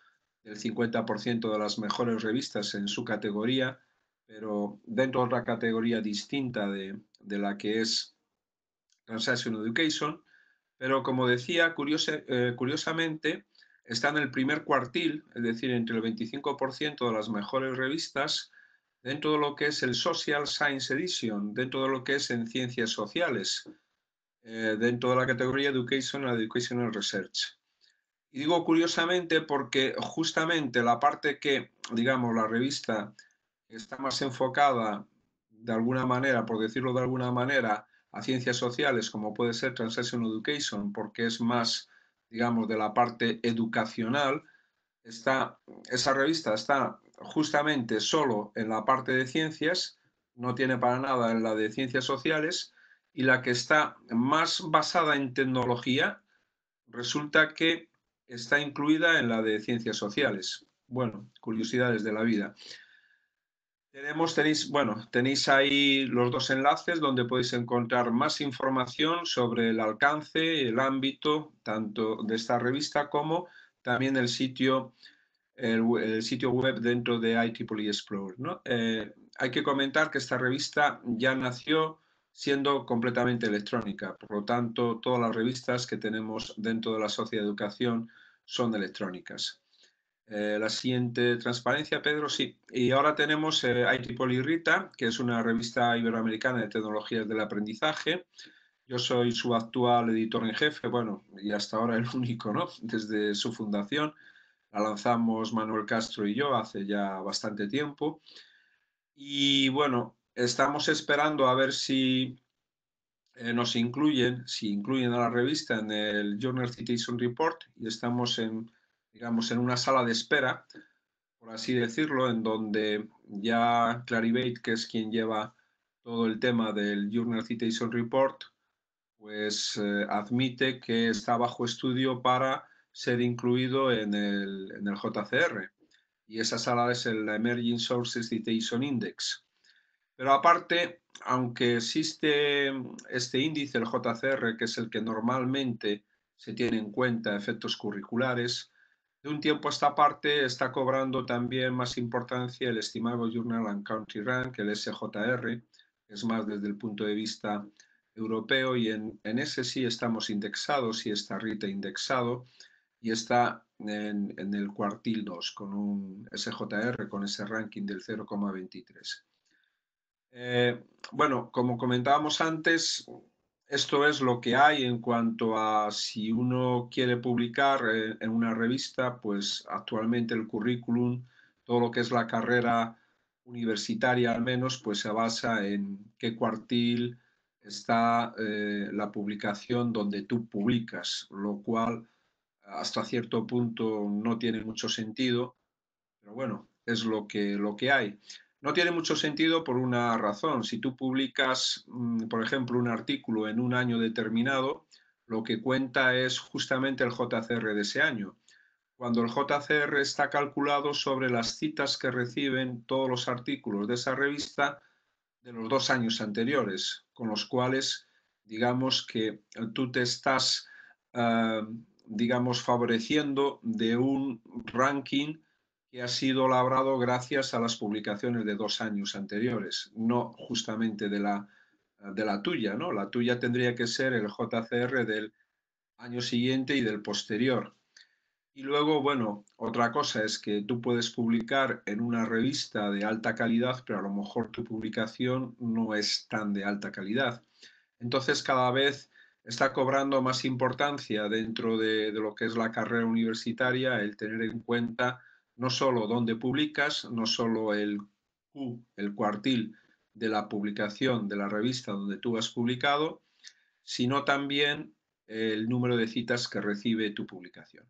del 50% de las mejores revistas en su categoría, pero dentro de otra categoría distinta de la que es Transaction Education. Pero como decía, curiosamente, está en el primer cuartil, es decir, entre el 25% de las mejores revistas, dentro de lo que es el Social Science Edition, dentro de lo que es en ciencias sociales, dentro de la categoría Education and Educational Research. Y digo curiosamente porque justamente la parte que, digamos, la revista está más enfocada de alguna manera, por decirlo de alguna manera, a ciencias sociales, como puede ser Transaction Education, porque es más, digamos, de la parte educacional, esa revista está justamente solo en la parte de ciencias, no tiene para nada en la de ciencias sociales, y la que está más basada en tecnología resulta que está incluida en la de ciencias sociales. Bueno, curiosidades de la vida. Tenéis ahí los dos enlaces donde podéis encontrar más información sobre el alcance, el ámbito, tanto de esta revista como también el sitio el sitio web dentro de IEEE Explorer, ¿no? Hay que comentar que esta revista ya nació siendo completamente electrónica, por lo tanto, todas las revistas que tenemos dentro de la Sociedad de Educación son electrónicas. La siguiente transparencia, Pedro, sí. Y ahora tenemos IEEE Rita, que es una revista iberoamericana de tecnologías del aprendizaje. Yo soy su actual editor en jefe, bueno, y hasta ahora el único, ¿no? Desde su fundación. La lanzamos Manuel Castro y yo hace ya bastante tiempo. Y bueno, estamos esperando a ver si nos incluyen, si incluyen a la revista en el Journal Citation Report, y estamos en, digamos, en una sala de espera, por así decirlo, en donde ya Clarivate, que es quien lleva todo el tema del Journal Citation Report, pues admite que está bajo estudio para ser incluido en el JCR. Y esa sala es el Emerging Sources Citation Index. Pero aparte, aunque existe este índice, el JCR, que es el que normalmente se tiene en cuenta efectos curriculares, de un tiempo a esta parte está cobrando también más importancia el estimado Journal and Country Rank, el SJR, que es más desde el punto de vista europeo, y en ese sí estamos indexados, sí está RITA indexado, y está en el cuartil 2, con un SJR, con ese ranking del 0,23. Bueno, como comentábamos antes, esto es lo que hay en cuanto a si uno quiere publicar en una revista, pues actualmente el currículum, todo lo que es la carrera universitaria al menos, pues se basa en qué cuartil está la publicación donde tú publicas, lo cual hasta cierto punto no tiene mucho sentido, pero bueno, es lo que hay. No tiene mucho sentido por una razón. Si tú publicas, por ejemplo, un artículo en un año determinado, lo que cuenta es justamente el JCR de ese año. Cuando el JCR está calculado sobre las citas que reciben todos los artículos de esa revista de los 2 años anteriores, con los cuales, digamos que tú te estás, digamos, favoreciendo de un ranking que ha sido labrado gracias a las publicaciones de 2 años anteriores, no justamente de la tuya, ¿no? La tuya tendría que ser el JCR del año siguiente y del posterior. Y luego, bueno, otra cosa es que tú puedes publicar en una revista de alta calidad, pero a lo mejor tu publicación no es tan de alta calidad. Entonces, cada vez está cobrando más importancia dentro de lo que es la carrera universitaria el tener en cuenta no solo dónde publicas, no solo el cuartil de la publicación de la revista donde tú has publicado, sino también el número de citas que recibe tu publicación.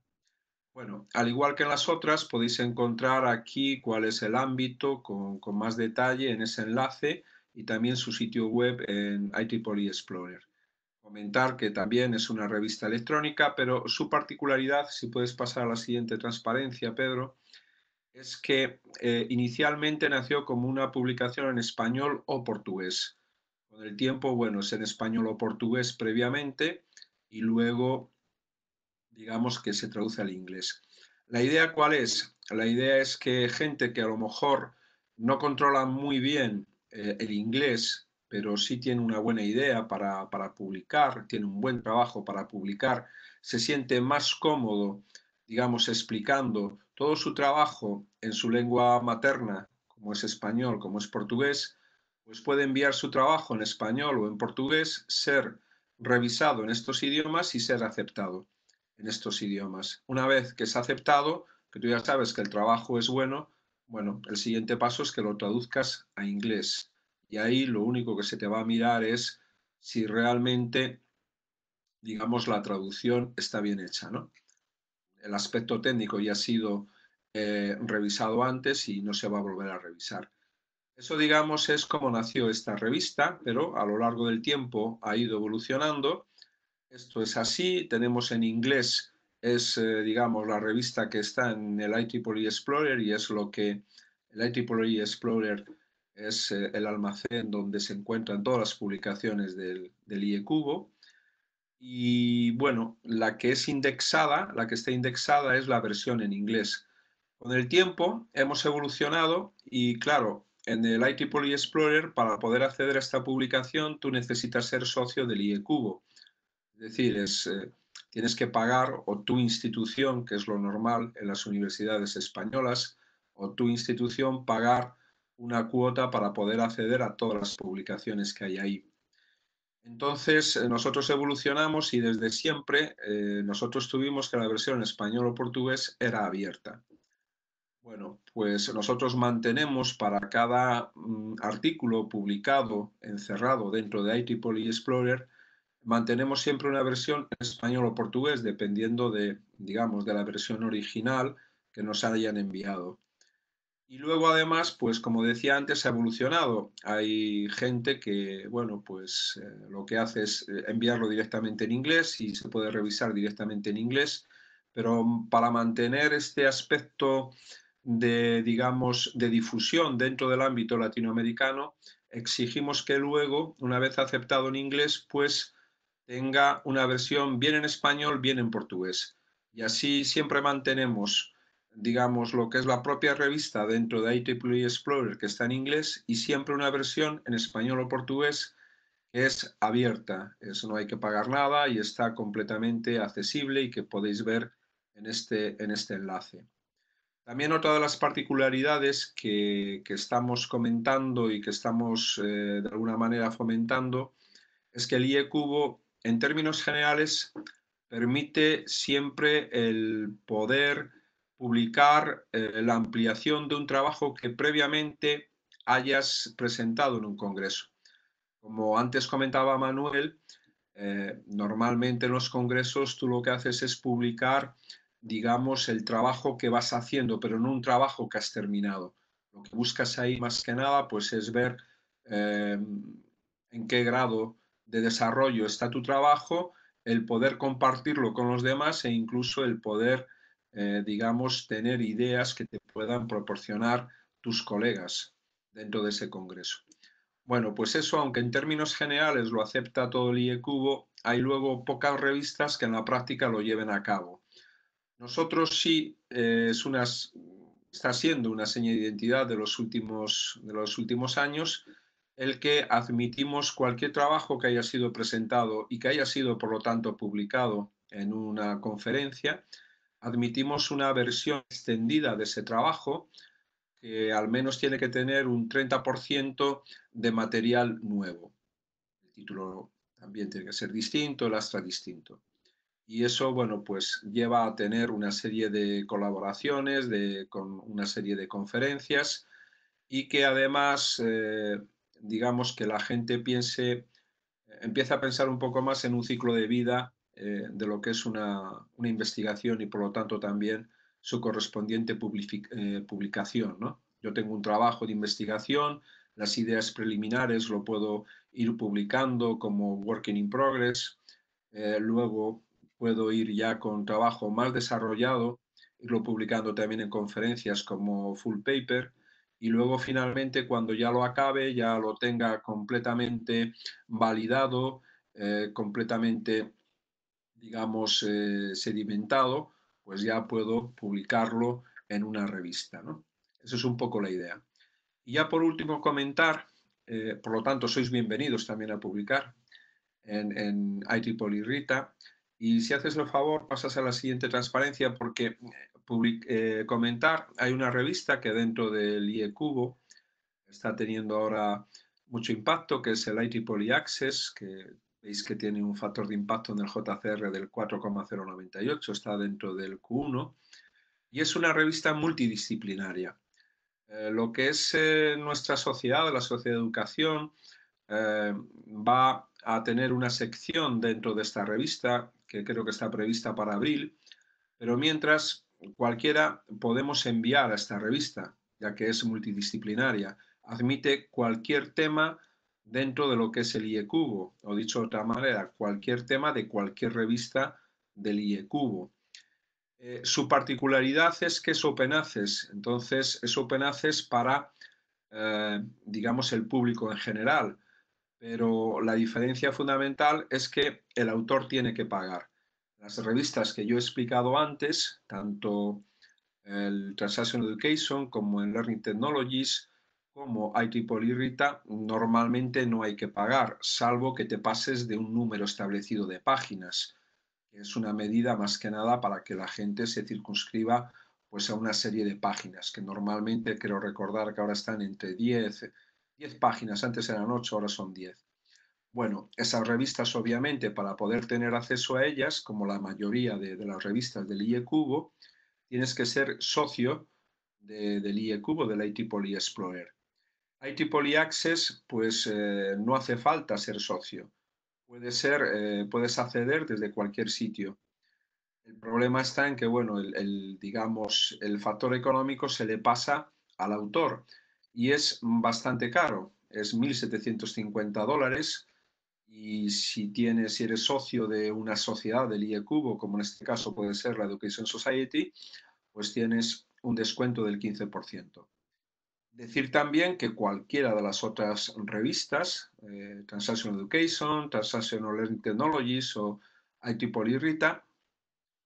Bueno, al igual que en las otras, podéis encontrar aquí cuál es el ámbito con más detalle en ese enlace y también su sitio web en IEEE Explorer. Comentar que también es una revista electrónica, pero su particularidad, si puedes pasar a la siguiente transparencia, Pedro, es que inicialmente nació como una publicación en español o portugués. Con el tiempo, bueno, es en español o portugués previamente y luego, digamos, que se traduce al inglés. ¿La idea cuál es? La idea es que gente que a lo mejor no controla muy bien el inglés, pero sí tiene una buena idea para publicar, tiene un buen trabajo para publicar, se siente más cómodo, digamos, explicando todo su trabajo en su lengua materna, como es español, como es portugués, pues puede enviar su trabajo en español o en portugués, ser revisado en estos idiomas y ser aceptado en estos idiomas. Una vez que es aceptado, que tú ya sabes que el trabajo es bueno, bueno, el siguiente paso es que lo traduzcas a inglés. Y ahí lo único que se te va a mirar es si realmente, digamos, la traducción está bien hecha, ¿no? El aspecto técnico ya ha sido revisado antes y no se va a volver a revisar. Eso, digamos, es como nació esta revista, pero a lo largo del tiempo ha ido evolucionando. Esto es así, tenemos en inglés, es, digamos, la revista que está en el IEEE Explorer y es lo que el IEEE Explorer es el almacén donde se encuentran todas las publicaciones del IECubo. Y bueno, la que es indexada, la que está indexada es la versión en inglés. Con el tiempo hemos evolucionado y, claro, en el IEEE Explorer, para poder acceder a esta publicación, tú necesitas ser socio del IECubo. Es decir, tienes que pagar, o tu institución, que es lo normal en las universidades españolas, o tu institución pagar una cuota para poder acceder a todas las publicaciones que hay ahí. Entonces, nosotros evolucionamos y desde siempre nosotros tuvimos que la versión español o portugués era abierta. Bueno, pues nosotros mantenemos para cada artículo publicado, encerrado dentro de IEEE Explorer, mantenemos siempre una versión en español o portugués, dependiendo de, digamos, de la versión original que nos hayan enviado. Y luego, además, pues como decía antes, ha evolucionado. Hay gente que, bueno, pues lo que hace es enviarlo directamente en inglés y se puede revisar directamente en inglés, pero para mantener este aspecto de, digamos, de difusión dentro del ámbito latinoamericano, exigimos que luego, una vez aceptado en inglés, pues tenga una versión bien en español, bien en portugués. Y así siempre mantenemos, digamos, lo que es la propia revista dentro de IEEE Explorer, que está en inglés, y siempre una versión en español o portugués que es abierta. Eso no hay que pagar nada y está completamente accesible y que podéis ver en este enlace. También otra de las particularidades que estamos comentando y que estamos de alguna manera fomentando es que el IECubo, en términos generales, permite siempre el poder publicar la ampliación de un trabajo que previamente hayas presentado en un congreso. Como antes comentaba Manuel, normalmente en los congresos tú lo que haces es publicar, digamos, el trabajo que vas haciendo, pero no un trabajo que has terminado. Lo que buscas ahí más que nada pues es ver en qué grado de desarrollo está tu trabajo, el poder compartirlo con los demás e incluso el poder, digamos, tener ideas que te puedan proporcionar tus colegas dentro de ese congreso. Bueno, pues eso, aunque en términos generales lo acepta todo el IECubo, hay luego pocas revistas que en la práctica lo lleven a cabo. Nosotros sí, está siendo una seña de identidad de los últimos años el que admitimos cualquier trabajo que haya sido presentado y que haya sido, por lo tanto, publicado en una conferencia, admitimos una versión extendida de ese trabajo que al menos tiene que tener un 30% de material nuevo. El título también tiene que ser distinto, el astra distinto. Y eso, bueno, pues lleva a tener una serie de colaboraciones, con una serie de conferencias y que además, digamos, que la gente empieza a pensar un poco más en un ciclo de vida de lo que es una investigación y por lo tanto también su correspondiente publicación, ¿no? Yo tengo un trabajo de investigación, las ideas preliminares lo puedo ir publicando como working in progress, luego puedo ir ya con trabajo más desarrollado, irlo publicando también en conferencias como full paper, y luego finalmente cuando ya lo acabe, ya lo tenga completamente validado, completamente, digamos, sedimentado, pues ya puedo publicarlo en una revista, ¿no? Eso es un poco la idea. Y ya por último comentar, por lo tanto sois bienvenidos también a publicar en IEEE Rita, y si haces el favor pasas a la siguiente transparencia porque comentar, hay una revista que dentro del IECubo está teniendo ahora mucho impacto, que es el IEEE Access, que veis que tiene un factor de impacto en el JCR del 4,098, está dentro del Q1, y es una revista multidisciplinaria. Lo que es nuestra sociedad, la sociedad de educación, va a tener una sección dentro de esta revista, que creo que está prevista para abril, pero mientras cualquiera podemos enviar a esta revista, ya que es multidisciplinaria. Admite cualquier tema dentro de lo que es el IECubo, o dicho de otra manera, cualquier tema de cualquier revista del IECubo. Su particularidad es que es Open Access, entonces es Open Access para, digamos, el público en general, pero la diferencia fundamental es que el autor tiene que pagar. Las revistas que yo he explicado antes, tanto el Transaction Education, como en Learning Technologies, como IEEE RITA, normalmente no hay que pagar, salvo que te pases de un número establecido de páginas, que es una medida más que nada para que la gente se circunscriba pues, a una serie de páginas, que normalmente quiero recordar que ahora están entre 10 páginas, antes eran 8, ahora son 10. Bueno, esas revistas obviamente para poder tener acceso a ellas, como la mayoría de las revistas del IECubo, tienes que ser socio del IECubo, del IEEE Explorer. IEEE Access, pues no hace falta ser socio. Puedes acceder desde cualquier sitio. El problema está en que, bueno, digamos, el factor económico se le pasa al autor y es bastante caro. Es $1.750 y si eres socio de una sociedad del IECubo, como en este caso puede ser la Education Society, pues tienes un descuento del 15%. Decir también que cualquiera de las otras revistas, Transaction Education, Transaction Learning Technologies o IEEE RITA,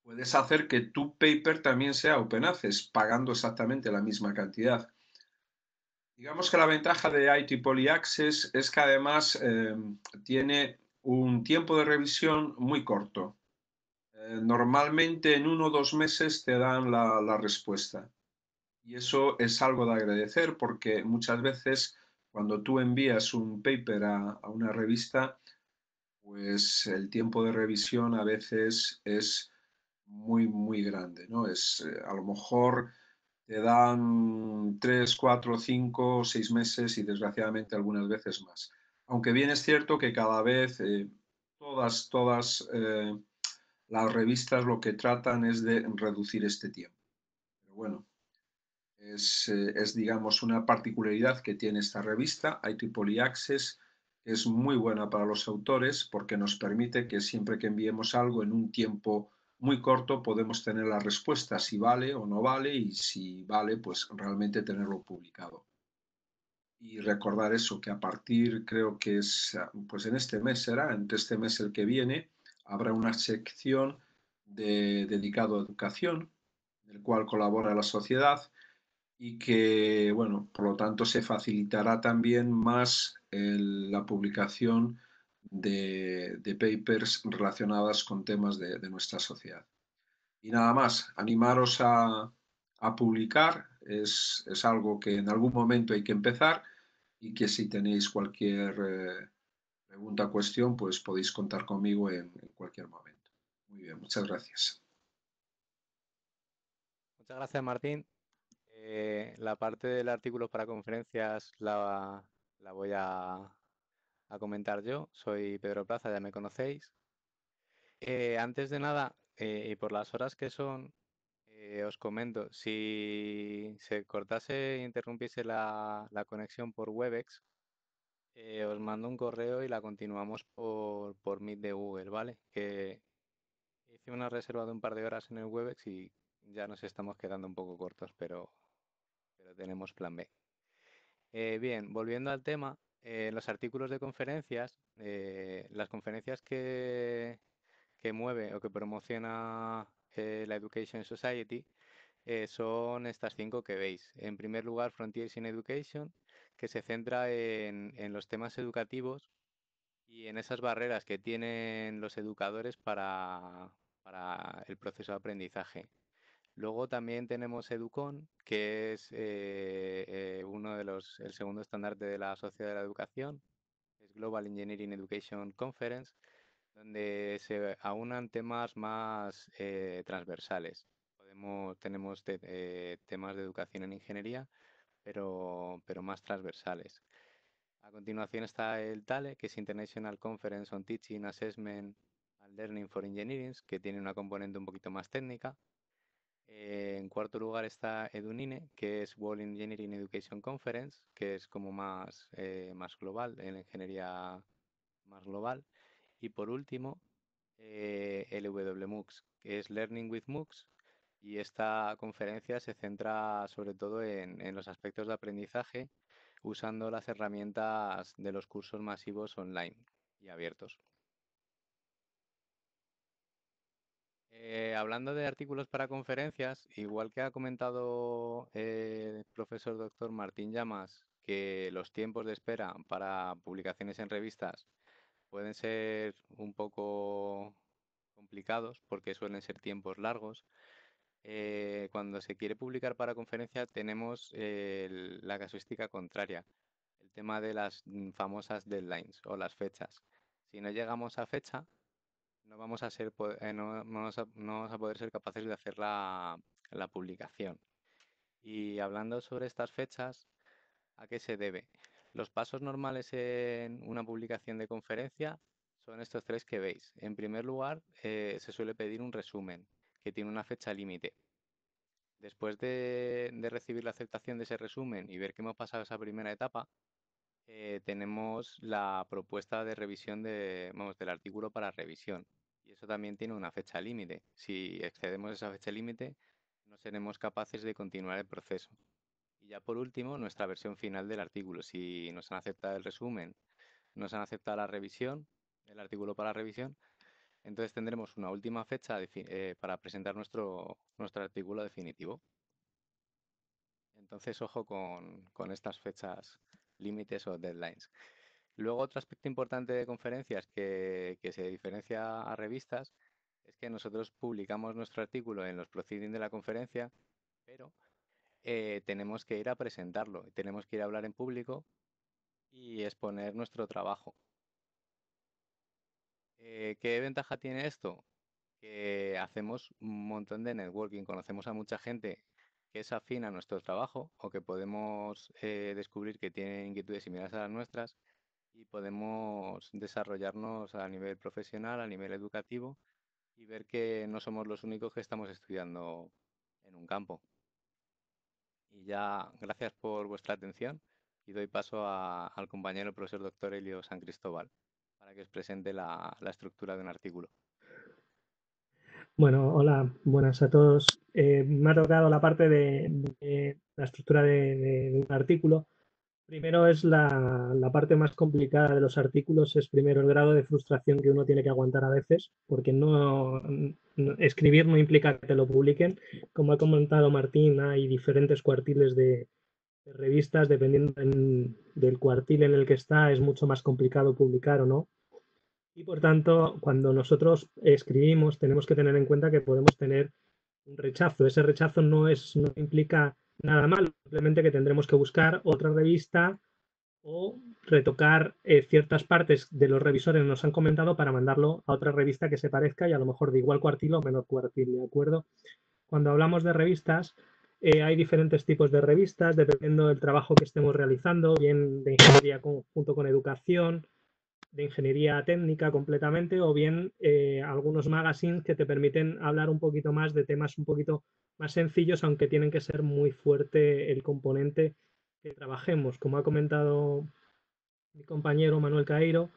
puedes hacer que tu paper también sea Open Access, pagando exactamente la misma cantidad. Digamos que la ventaja de IEEE Access es que además tiene un tiempo de revisión muy corto. Normalmente en 1 o 2 meses te dan la respuesta. Y eso es algo de agradecer porque muchas veces cuando tú envías un paper a una revista, pues el tiempo de revisión a veces es muy, muy grande, ¿no? A lo mejor te dan 3, 4, 5, 6 meses y desgraciadamente algunas veces más. Aunque bien es cierto que cada vez todas las revistas lo que tratan es de reducir este tiempo. Pero bueno, digamos, una particularidad que tiene esta revista, IEEE Access, que es muy buena para los autores porque nos permite que siempre que enviemos algo en un tiempo muy corto podemos tener la respuesta si vale o no vale y si vale, pues realmente tenerlo publicado. Y recordar eso, que a partir, creo que es, pues en este mes será, entre este mes el que viene, habrá una sección dedicado a educación, en el cual colabora la sociedad y que, bueno, por lo tanto se facilitará también más la publicación de papers relacionadas con temas de nuestra sociedad. Y nada más, animaros a publicar, es algo que en algún momento hay que empezar y que si tenéis cualquier pregunta o cuestión, pues podéis contar conmigo en cualquier momento. Muy bien, muchas gracias. Muchas gracias, Martín. La parte del artículo para conferencias la voy a comentar yo. Soy Pedro Plaza, ya me conocéis. Antes de nada, y por las horas que son, os comento, si se cortase e interrumpiese la conexión por Webex, os mando un correo y la continuamos por Meet de Google, ¿vale? Que hice una reserva de un par de horas en el Webex y ya nos estamos quedando un poco cortos, pero tenemos plan B. Bien, volviendo al tema, los artículos de conferencias, las conferencias que mueve o que promociona la Education Society son estas 5 que veis. En primer lugar, Frontiers in Education, que se centra en los temas educativos y en esas barreras que tienen los educadores para el proceso de aprendizaje. Luego también tenemos Educon, que es el segundo estandarte de la Sociedad de la Educación, es Global Engineering Education Conference, donde se aunan temas más transversales. Tenemos temas de educación en ingeniería, pero más transversales. A continuación está el TALE, que es International Conference on Teaching, Assessment and Learning for Engineering, que tiene una componente un poquito más técnica. En cuarto lugar está EduNINE, que es World Engineering Education Conference, que es como más global, en la ingeniería más global. Y por último, LWMOOCs, que es Learning with MOOCs, y esta conferencia se centra sobre todo en los aspectos de aprendizaje usando las herramientas de los cursos masivos online y abiertos. Hablando de artículos para conferencias, igual que ha comentado el profesor doctor Martín Llamas, que los tiempos de espera para publicaciones en revistas pueden ser un poco complicados porque suelen ser tiempos largos. Cuando se quiere publicar para conferencia tenemos la casuística contraria, el tema de las famosas deadlines o las fechas. Si no llegamos a fecha, no vamos a poder ser capaces de hacer la publicación. Y hablando sobre estas fechas, ¿a qué se debe? Los pasos normales en una publicación de conferencia son estos tres que veis. En primer lugar, se suele pedir un resumen que tiene una fecha límite. Después de recibir la aceptación de ese resumen y ver que hemos pasado esa primera etapa, tenemos la propuesta de revisión del artículo para revisión. Y eso también tiene una fecha límite. Si excedemos esa fecha límite, no seremos capaces de continuar el proceso. Y ya por último, nuestra versión final del artículo. Si nos han aceptado el resumen, nos han aceptado la revisión, el artículo para revisión, entonces tendremos una última fecha para presentar nuestro artículo definitivo. Entonces, ojo con estas fechas límites o deadlines. Luego, otro aspecto importante de conferencias que se diferencia a revistas es que nosotros publicamos nuestro artículo en los proceedings de la conferencia, pero tenemos que ir a presentarlo, tenemos que ir a hablar en público y exponer nuestro trabajo. ¿Qué ventaja tiene esto? Que hacemos un montón de networking, conocemos a mucha gente que es afín a nuestro trabajo o que podemos descubrir que tienen inquietudes similares a las nuestras y podemos desarrollarnos a nivel profesional, a nivel educativo y ver que no somos los únicos que estamos estudiando en un campo. Y ya, gracias por vuestra atención y doy paso al compañero profesor doctor Elio San Cristóbal para que os presente la estructura de un artículo. Bueno, hola, buenas a todos. Me ha tocado la parte de la estructura de un artículo. Primero es la parte más complicada de los artículos, es primero el grado de frustración que uno tiene que aguantar a veces, porque escribir no implica que te lo publiquen. Como ha comentado Martín, hay diferentes cuartiles de revistas, dependiendo del cuartil en el que está, es mucho más complicado publicar o no. Y por tanto, cuando nosotros escribimos, tenemos que tener en cuenta que podemos tener un rechazo. Ese rechazo no implica nada malo, simplemente que tendremos que buscar otra revista o retocar ciertas partes de los revisores que nos han comentado para mandarlo a otra revista que se parezca y a lo mejor de igual cuartil o menor cuartil, ¿de acuerdo? Cuando hablamos de revistas, hay diferentes tipos de revistas, dependiendo del trabajo que estemos realizando, bien de ingeniería junto con educación, de ingeniería técnica completamente, o bien algunos magazines que te permiten hablar un poquito más de temas un poquito más sencillos, aunque tienen que ser muy fuerte el componente que trabajemos. Como ha comentado mi compañero Manuel Caeiro,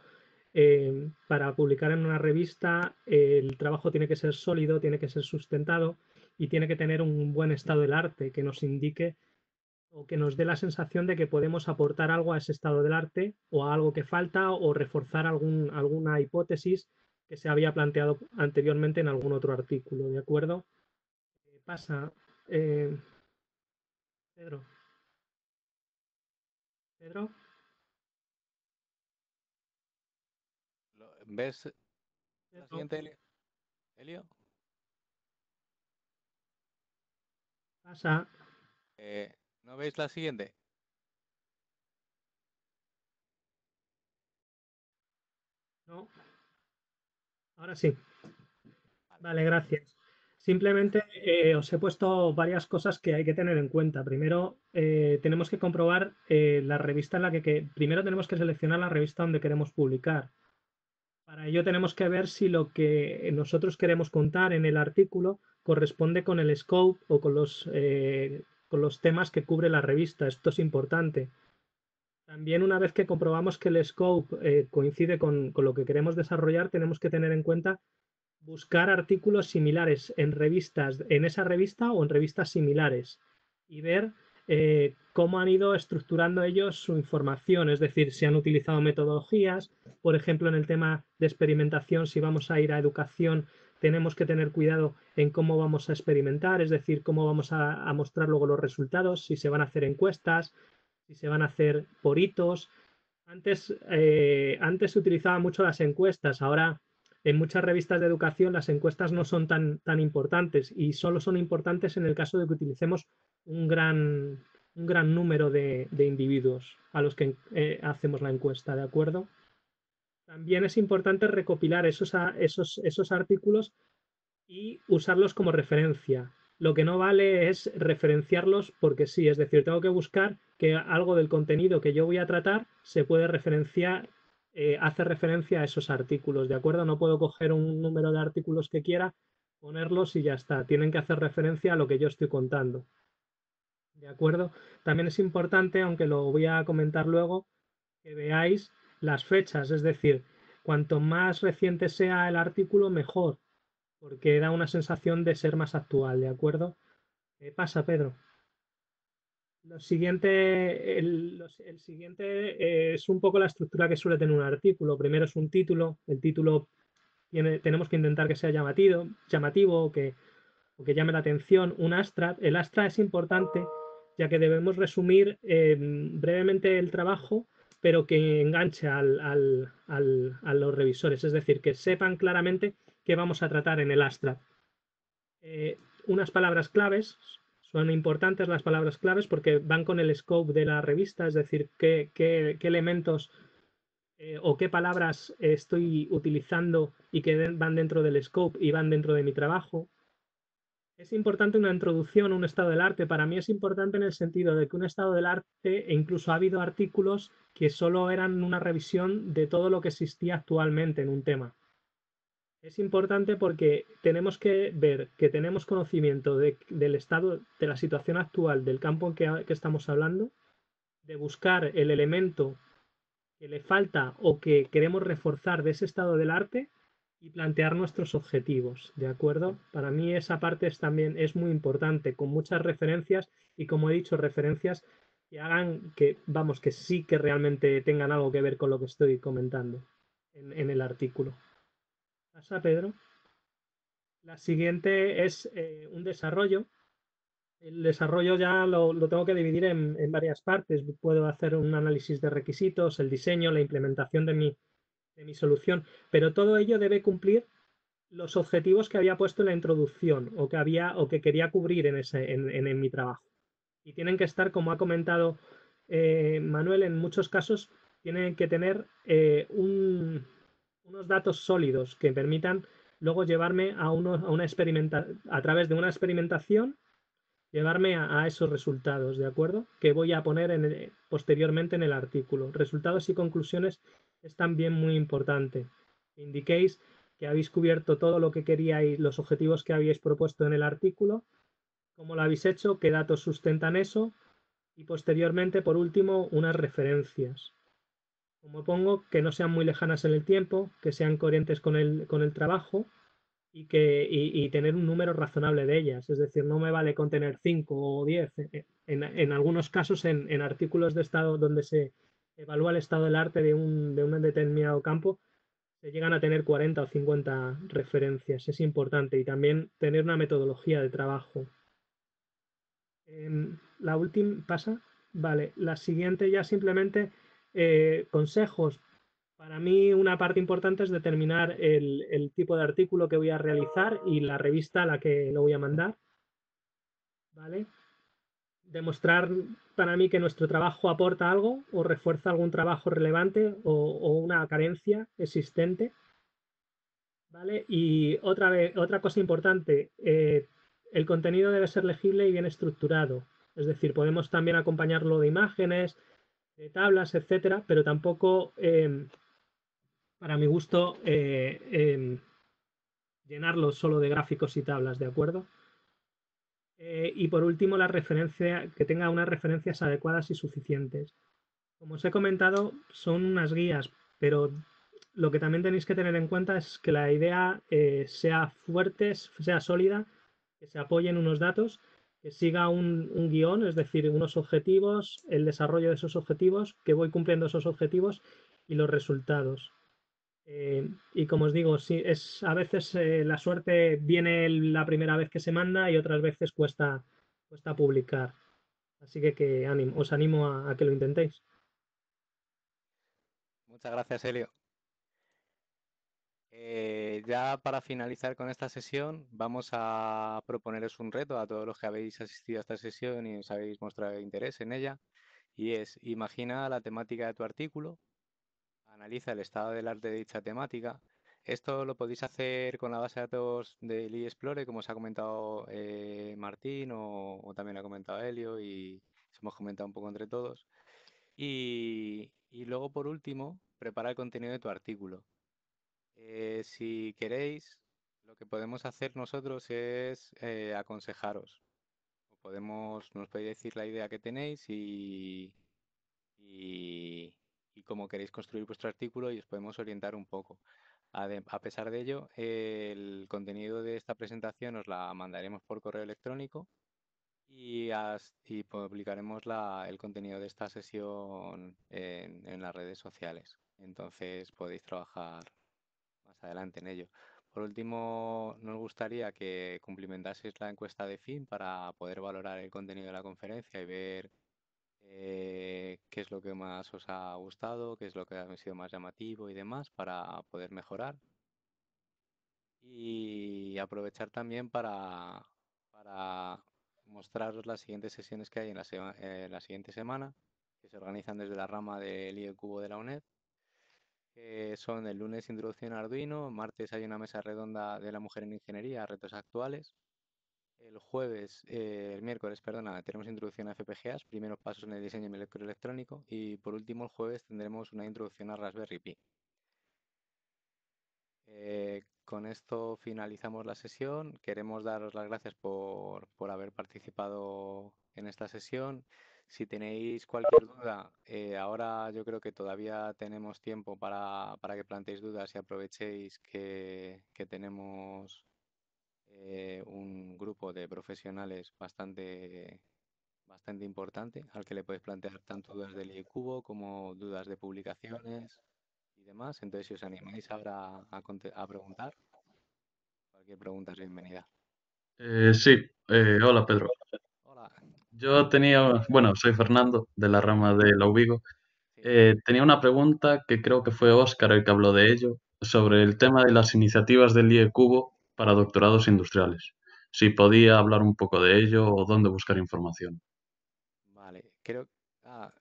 para publicar en una revista el trabajo tiene que ser sólido, tiene que ser sustentado y tiene que tener un buen estado del arte que nos indique o que nos dé la sensación de que podemos aportar algo a ese estado del arte o a algo que falta o reforzar alguna hipótesis que se había planteado anteriormente en algún otro artículo, ¿de acuerdo? ¿Qué pasa? Pedro. ¿Pedro? ¿Ves la siguiente, Elio? ¿Pasa? ¿No veis la siguiente? No. Ahora sí. Vale, gracias. Simplemente os he puesto varias cosas que hay que tener en cuenta. Primero, tenemos que comprobar la revista en la primero tenemos que seleccionar la revista donde queremos publicar. Para ello tenemos que ver si lo que nosotros queremos contar en el artículo corresponde con el scope o con los temas que cubre la revista. Esto es importante. También una vez que comprobamos que el scope coincide con lo que queremos desarrollar, tenemos que tener en cuenta buscar artículos similares en revistas, en esa revista o en revistas similares y ver cómo han ido estructurando ellos su información, es decir, si han utilizado metodologías, por ejemplo, en el tema de experimentación, si vamos a ir a educación, tenemos que tener cuidado en cómo vamos a experimentar, es decir, cómo vamos a mostrar luego los resultados, si se van a hacer encuestas, si se van a hacer por hitos. Antes se utilizaban mucho las encuestas, ahora en muchas revistas de educación las encuestas no son tan importantes y solo son importantes en el caso de que utilicemos un gran número de individuos a los que hacemos la encuesta, ¿de acuerdo? También es importante recopilar esos artículos y usarlos como referencia. Lo que no vale es referenciarlos porque sí, es decir, tengo que buscar que algo del contenido que yo voy a tratar se puede referenciar, hace referencia a esos artículos, ¿de acuerdo? No puedo coger un número de artículos que quiera, ponerlos y ya está. Tienen que hacer referencia a lo que yo estoy contando, ¿de acuerdo? También es importante, aunque lo voy a comentar luego, que veáis las fechas, es decir, cuanto más reciente sea el artículo, mejor, porque da una sensación de ser más actual, ¿de acuerdo? ¿Qué pasa, Pedro? El siguiente es un poco la estructura que suele tener un artículo. Primero es un título, el título tenemos que intentar que sea llamativo o que llame la atención. Un abstract, el abstract es importante ya que debemos resumir brevemente el trabajo, pero que enganche a los revisores, es decir, que sepan claramente qué vamos a tratar en el abstract. Unas palabras claves, son importantes las palabras claves porque van con el scope de la revista, es decir, qué elementos o qué palabras estoy utilizando y que van dentro del scope y van dentro de mi trabajo. Es importante una introducción a un estado del arte. Para mí es importante en el sentido de que un estado del arte, e incluso ha habido artículos que solo eran una revisión de todo lo que existía actualmente en un tema. Es importante porque tenemos que ver que tenemos conocimiento del estado, de la situación actual del campo en que estamos hablando, de buscar el elemento que le falta o que queremos reforzar de ese estado del arte y plantear nuestros objetivos, ¿de acuerdo? Para mí esa parte también es muy importante, con muchas referencias y, como he dicho, referencias que hagan que, vamos, que sí que realmente tengan algo que ver con lo que estoy comentando en el artículo. ¿Pasa, Pedro? La siguiente es un desarrollo. El desarrollo ya lo tengo que dividir en varias partes. Puedo hacer un análisis de requisitos, el diseño, la implementación de mi solución, pero todo ello debe cumplir los objetivos que había puesto en la introducción o que quería cubrir en mi trabajo. Y tienen que estar, como ha comentado Manuel, en muchos casos tienen que tener unos datos sólidos que permitan luego llevarme a través de una experimentación, llevarme a esos resultados, ¿de acuerdo? Que voy a poner posteriormente en el artículo. Resultados y conclusiones es también muy importante. Indiquéis que habéis cubierto todo lo que queríais, los objetivos que habíais propuesto en el artículo, cómo lo habéis hecho, qué datos sustentan eso y posteriormente, por último, unas referencias. Como pongo, que no sean muy lejanas en el tiempo, que sean coherentes con el trabajo y tener un número razonable de ellas. Es decir, no me vale con tener 5 o 10. En algunos casos, en artículos de estado donde se evalúa el estado del arte de un determinado campo, se llegan a tener 40 o 50 referencias. Es importante y también tener una metodología de trabajo. La última pasa. Vale, la siguiente ya simplemente consejos. Para mí una parte importante es determinar el tipo de artículo que voy a realizar y la revista a la que lo voy a mandar. ¿Vale? Demostrar para mí que nuestro trabajo aporta algo o refuerza algún trabajo relevante o una carencia existente. ¿Vale? Y otra cosa importante, el contenido debe ser legible y bien estructurado. Es decir, podemos también acompañarlo de imágenes, de tablas, etcétera, pero tampoco, para mi gusto, llenarlo solo de gráficos y tablas, ¿de acuerdo? Y por último, que tenga unas referencias adecuadas y suficientes. Como os he comentado, son unas guías, pero lo que también tenéis que tener en cuenta es que la idea sea fuerte, sea sólida, que se apoye en unos datos, que siga un guión, es decir, unos objetivos, el desarrollo de esos objetivos, que voy cumpliendo esos objetivos y los resultados. Y como os digo, sí, a veces la suerte viene la primera vez que se manda y otras veces cuesta publicar. Así que os animo a que lo intentéis. Muchas gracias, Elio. Ya para finalizar con esta sesión, vamos a proponeros un reto a todos los que habéis asistido a esta sesión y os habéis mostrado interés en ella. Y es, imagina la temática de tu artículo, analiza el estado del arte de dicha temática. Esto lo podéis hacer con la base de datos del eExplore, como os ha comentado Martín o también ha comentado Elio y hemos comentado un poco entre todos. Y luego, por último, prepara el contenido de tu artículo. Si queréis, lo que podemos hacer nosotros es aconsejaros. Nos podéis decir la idea que tenéis y cómo queréis construir vuestro artículo y os podemos orientar un poco. A pesar de ello, el contenido de esta presentación os la mandaremos por correo electrónico y publicaremos el contenido de esta sesión en las redes sociales. Entonces podéis trabajar más adelante en ello. Por último, nos gustaría que cumplimentaseis la encuesta de fin para poder valorar el contenido de la conferencia y ver qué es lo que más os ha gustado, qué es lo que ha sido más llamativo y demás para poder mejorar. Y aprovechar también para mostraros las siguientes sesiones que hay en la siguiente semana, que se organizan desde la rama del IEcubo de la UNED. Son el lunes introducción a Arduino, martes hay una mesa redonda de la mujer en ingeniería, retos actuales. El miércoles, perdona, tenemos introducción a FPGAs, primeros pasos en el diseño electroelectrónico y por último el jueves tendremos una introducción a Raspberry Pi. Con esto finalizamos la sesión. Queremos daros las gracias por haber participado en esta sesión. Si tenéis cualquier duda, ahora yo creo que todavía tenemos tiempo para que planteéis dudas y aprovechéis que tenemos un grupo de profesionales bastante importante al que le podéis plantear tanto dudas del IEcubo como dudas de publicaciones y demás. Entonces, si os animáis ahora a preguntar, cualquier pregunta es bienvenida. Sí, hola Pedro. Hola. Yo soy Fernando de la rama de la UBIGO. Sí. Tenía una pregunta que creo que fue Óscar el que habló de ello, sobre el tema de las iniciativas del IEcubo para doctorados industriales. Si podía hablar un poco de ello o dónde buscar información. Vale,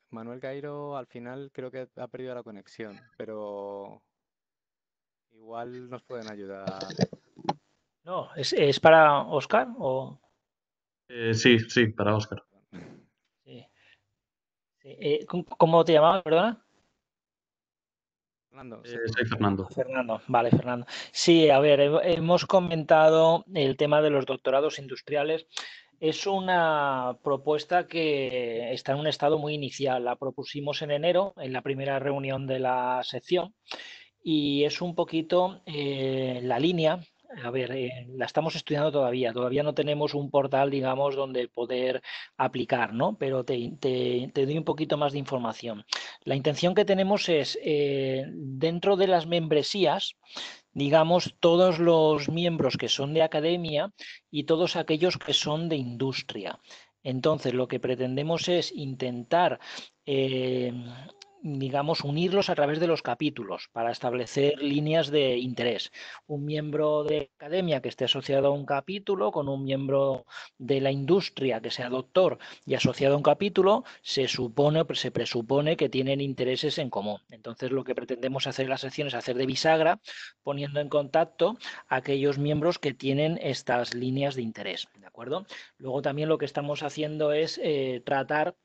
Manuel Cairo al final creo que ha perdido la conexión, pero igual nos pueden ayudar. No, ¿es para Óscar o...? Sí, para Óscar. Sí. ¿Cómo te llamabas, perdona? Fernando. Soy Fernando. Fernando, vale, Fernando. Sí, a ver, hemos comentado el tema de los doctorados industriales. Es una propuesta que está en un estado muy inicial. La propusimos en enero, en la primera reunión de la sección, y es un poquito la línea. A ver, la estamos estudiando todavía no tenemos un portal, digamos, donde poder aplicar, ¿no? Pero te doy un poquito más de información. La intención que tenemos es, dentro de las membresías, digamos, todos los miembros que son de academia y todos aquellos que son de industria. Entonces, lo que pretendemos es intentar digamos, unirlos a través de los capítulos para establecer líneas de interés. Un miembro de academia que esté asociado a un capítulo con un miembro de la industria que sea doctor y asociado a un capítulo, se presupone que tienen intereses en común. Entonces, lo que pretendemos hacer en las secciones es hacer de bisagra, poniendo en contacto a aquellos miembros que tienen estas líneas de interés, ¿de acuerdo? Luego también lo que estamos haciendo es tratar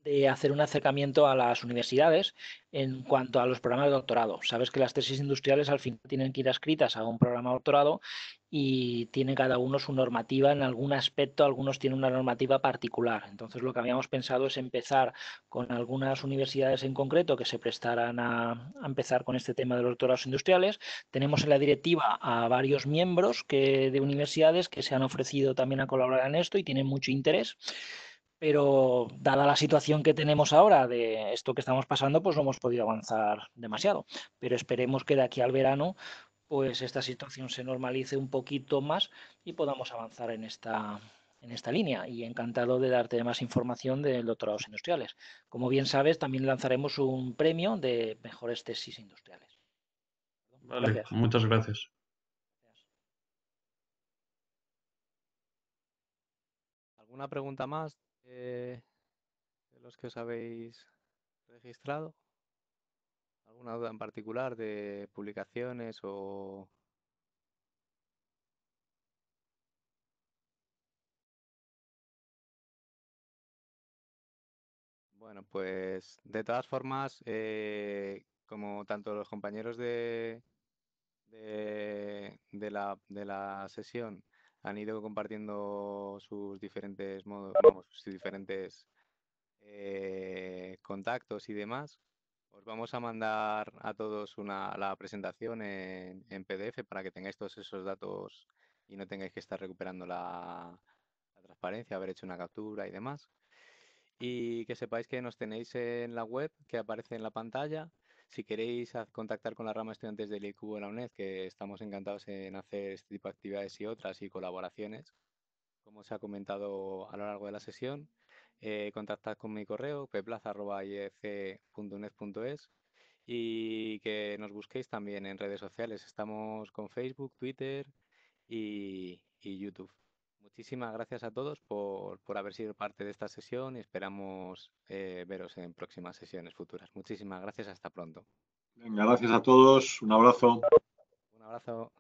de hacer un acercamiento a las universidades en cuanto a los programas de doctorado. Sabes que las tesis industriales al final tienen que ir escritas a un programa de doctorado y tiene cada uno su normativa en algún aspecto, algunos tienen una normativa particular. Entonces lo que habíamos pensado es empezar con algunas universidades en concreto que se prestaran a empezar con este tema de los doctorados industriales. Tenemos en la directiva a varios miembros de universidades que se han ofrecido también a colaborar en esto y tienen mucho interés. pero dada la situación que tenemos ahora de esto que estamos pasando, pues no hemos podido avanzar demasiado. Pero esperemos que de aquí al verano pues esta situación se normalice un poquito más y podamos avanzar en esta línea. Y encantado de darte más información de doctorados industriales. Como bien sabes, también lanzaremos un premio de mejores tesis industriales. Vale, Gracias. muchas gracias. ¿Alguna pregunta más de los que os habéis registrado? ¿Alguna duda en particular de publicaciones o...? Bueno, pues de todas formas, como tanto los compañeros de la sesión han ido compartiendo sus diferentes modos, vamos, sus diferentes contactos y demás, os vamos a mandar a todos la presentación en PDF para que tengáis todos esos datos y no tengáis que estar recuperando la transparencia, haber hecho una captura y demás. Y que sepáis que nos tenéis en la web que aparece en la pantalla. Si queréis contactar con la rama de estudiantes del IECUBO de la UNED, que estamos encantados en hacer este tipo de actividades y otras y colaboraciones, como se ha comentado a lo largo de la sesión, contactad con mi correo peplaza@iec.uned.es y que nos busquéis también en redes sociales. Estamos con Facebook, Twitter y YouTube. Muchísimas gracias a todos por haber sido parte de esta sesión y esperamos veros en próximas sesiones futuras. Muchísimas gracias, hasta pronto. Venga, gracias a todos, un abrazo. Un abrazo.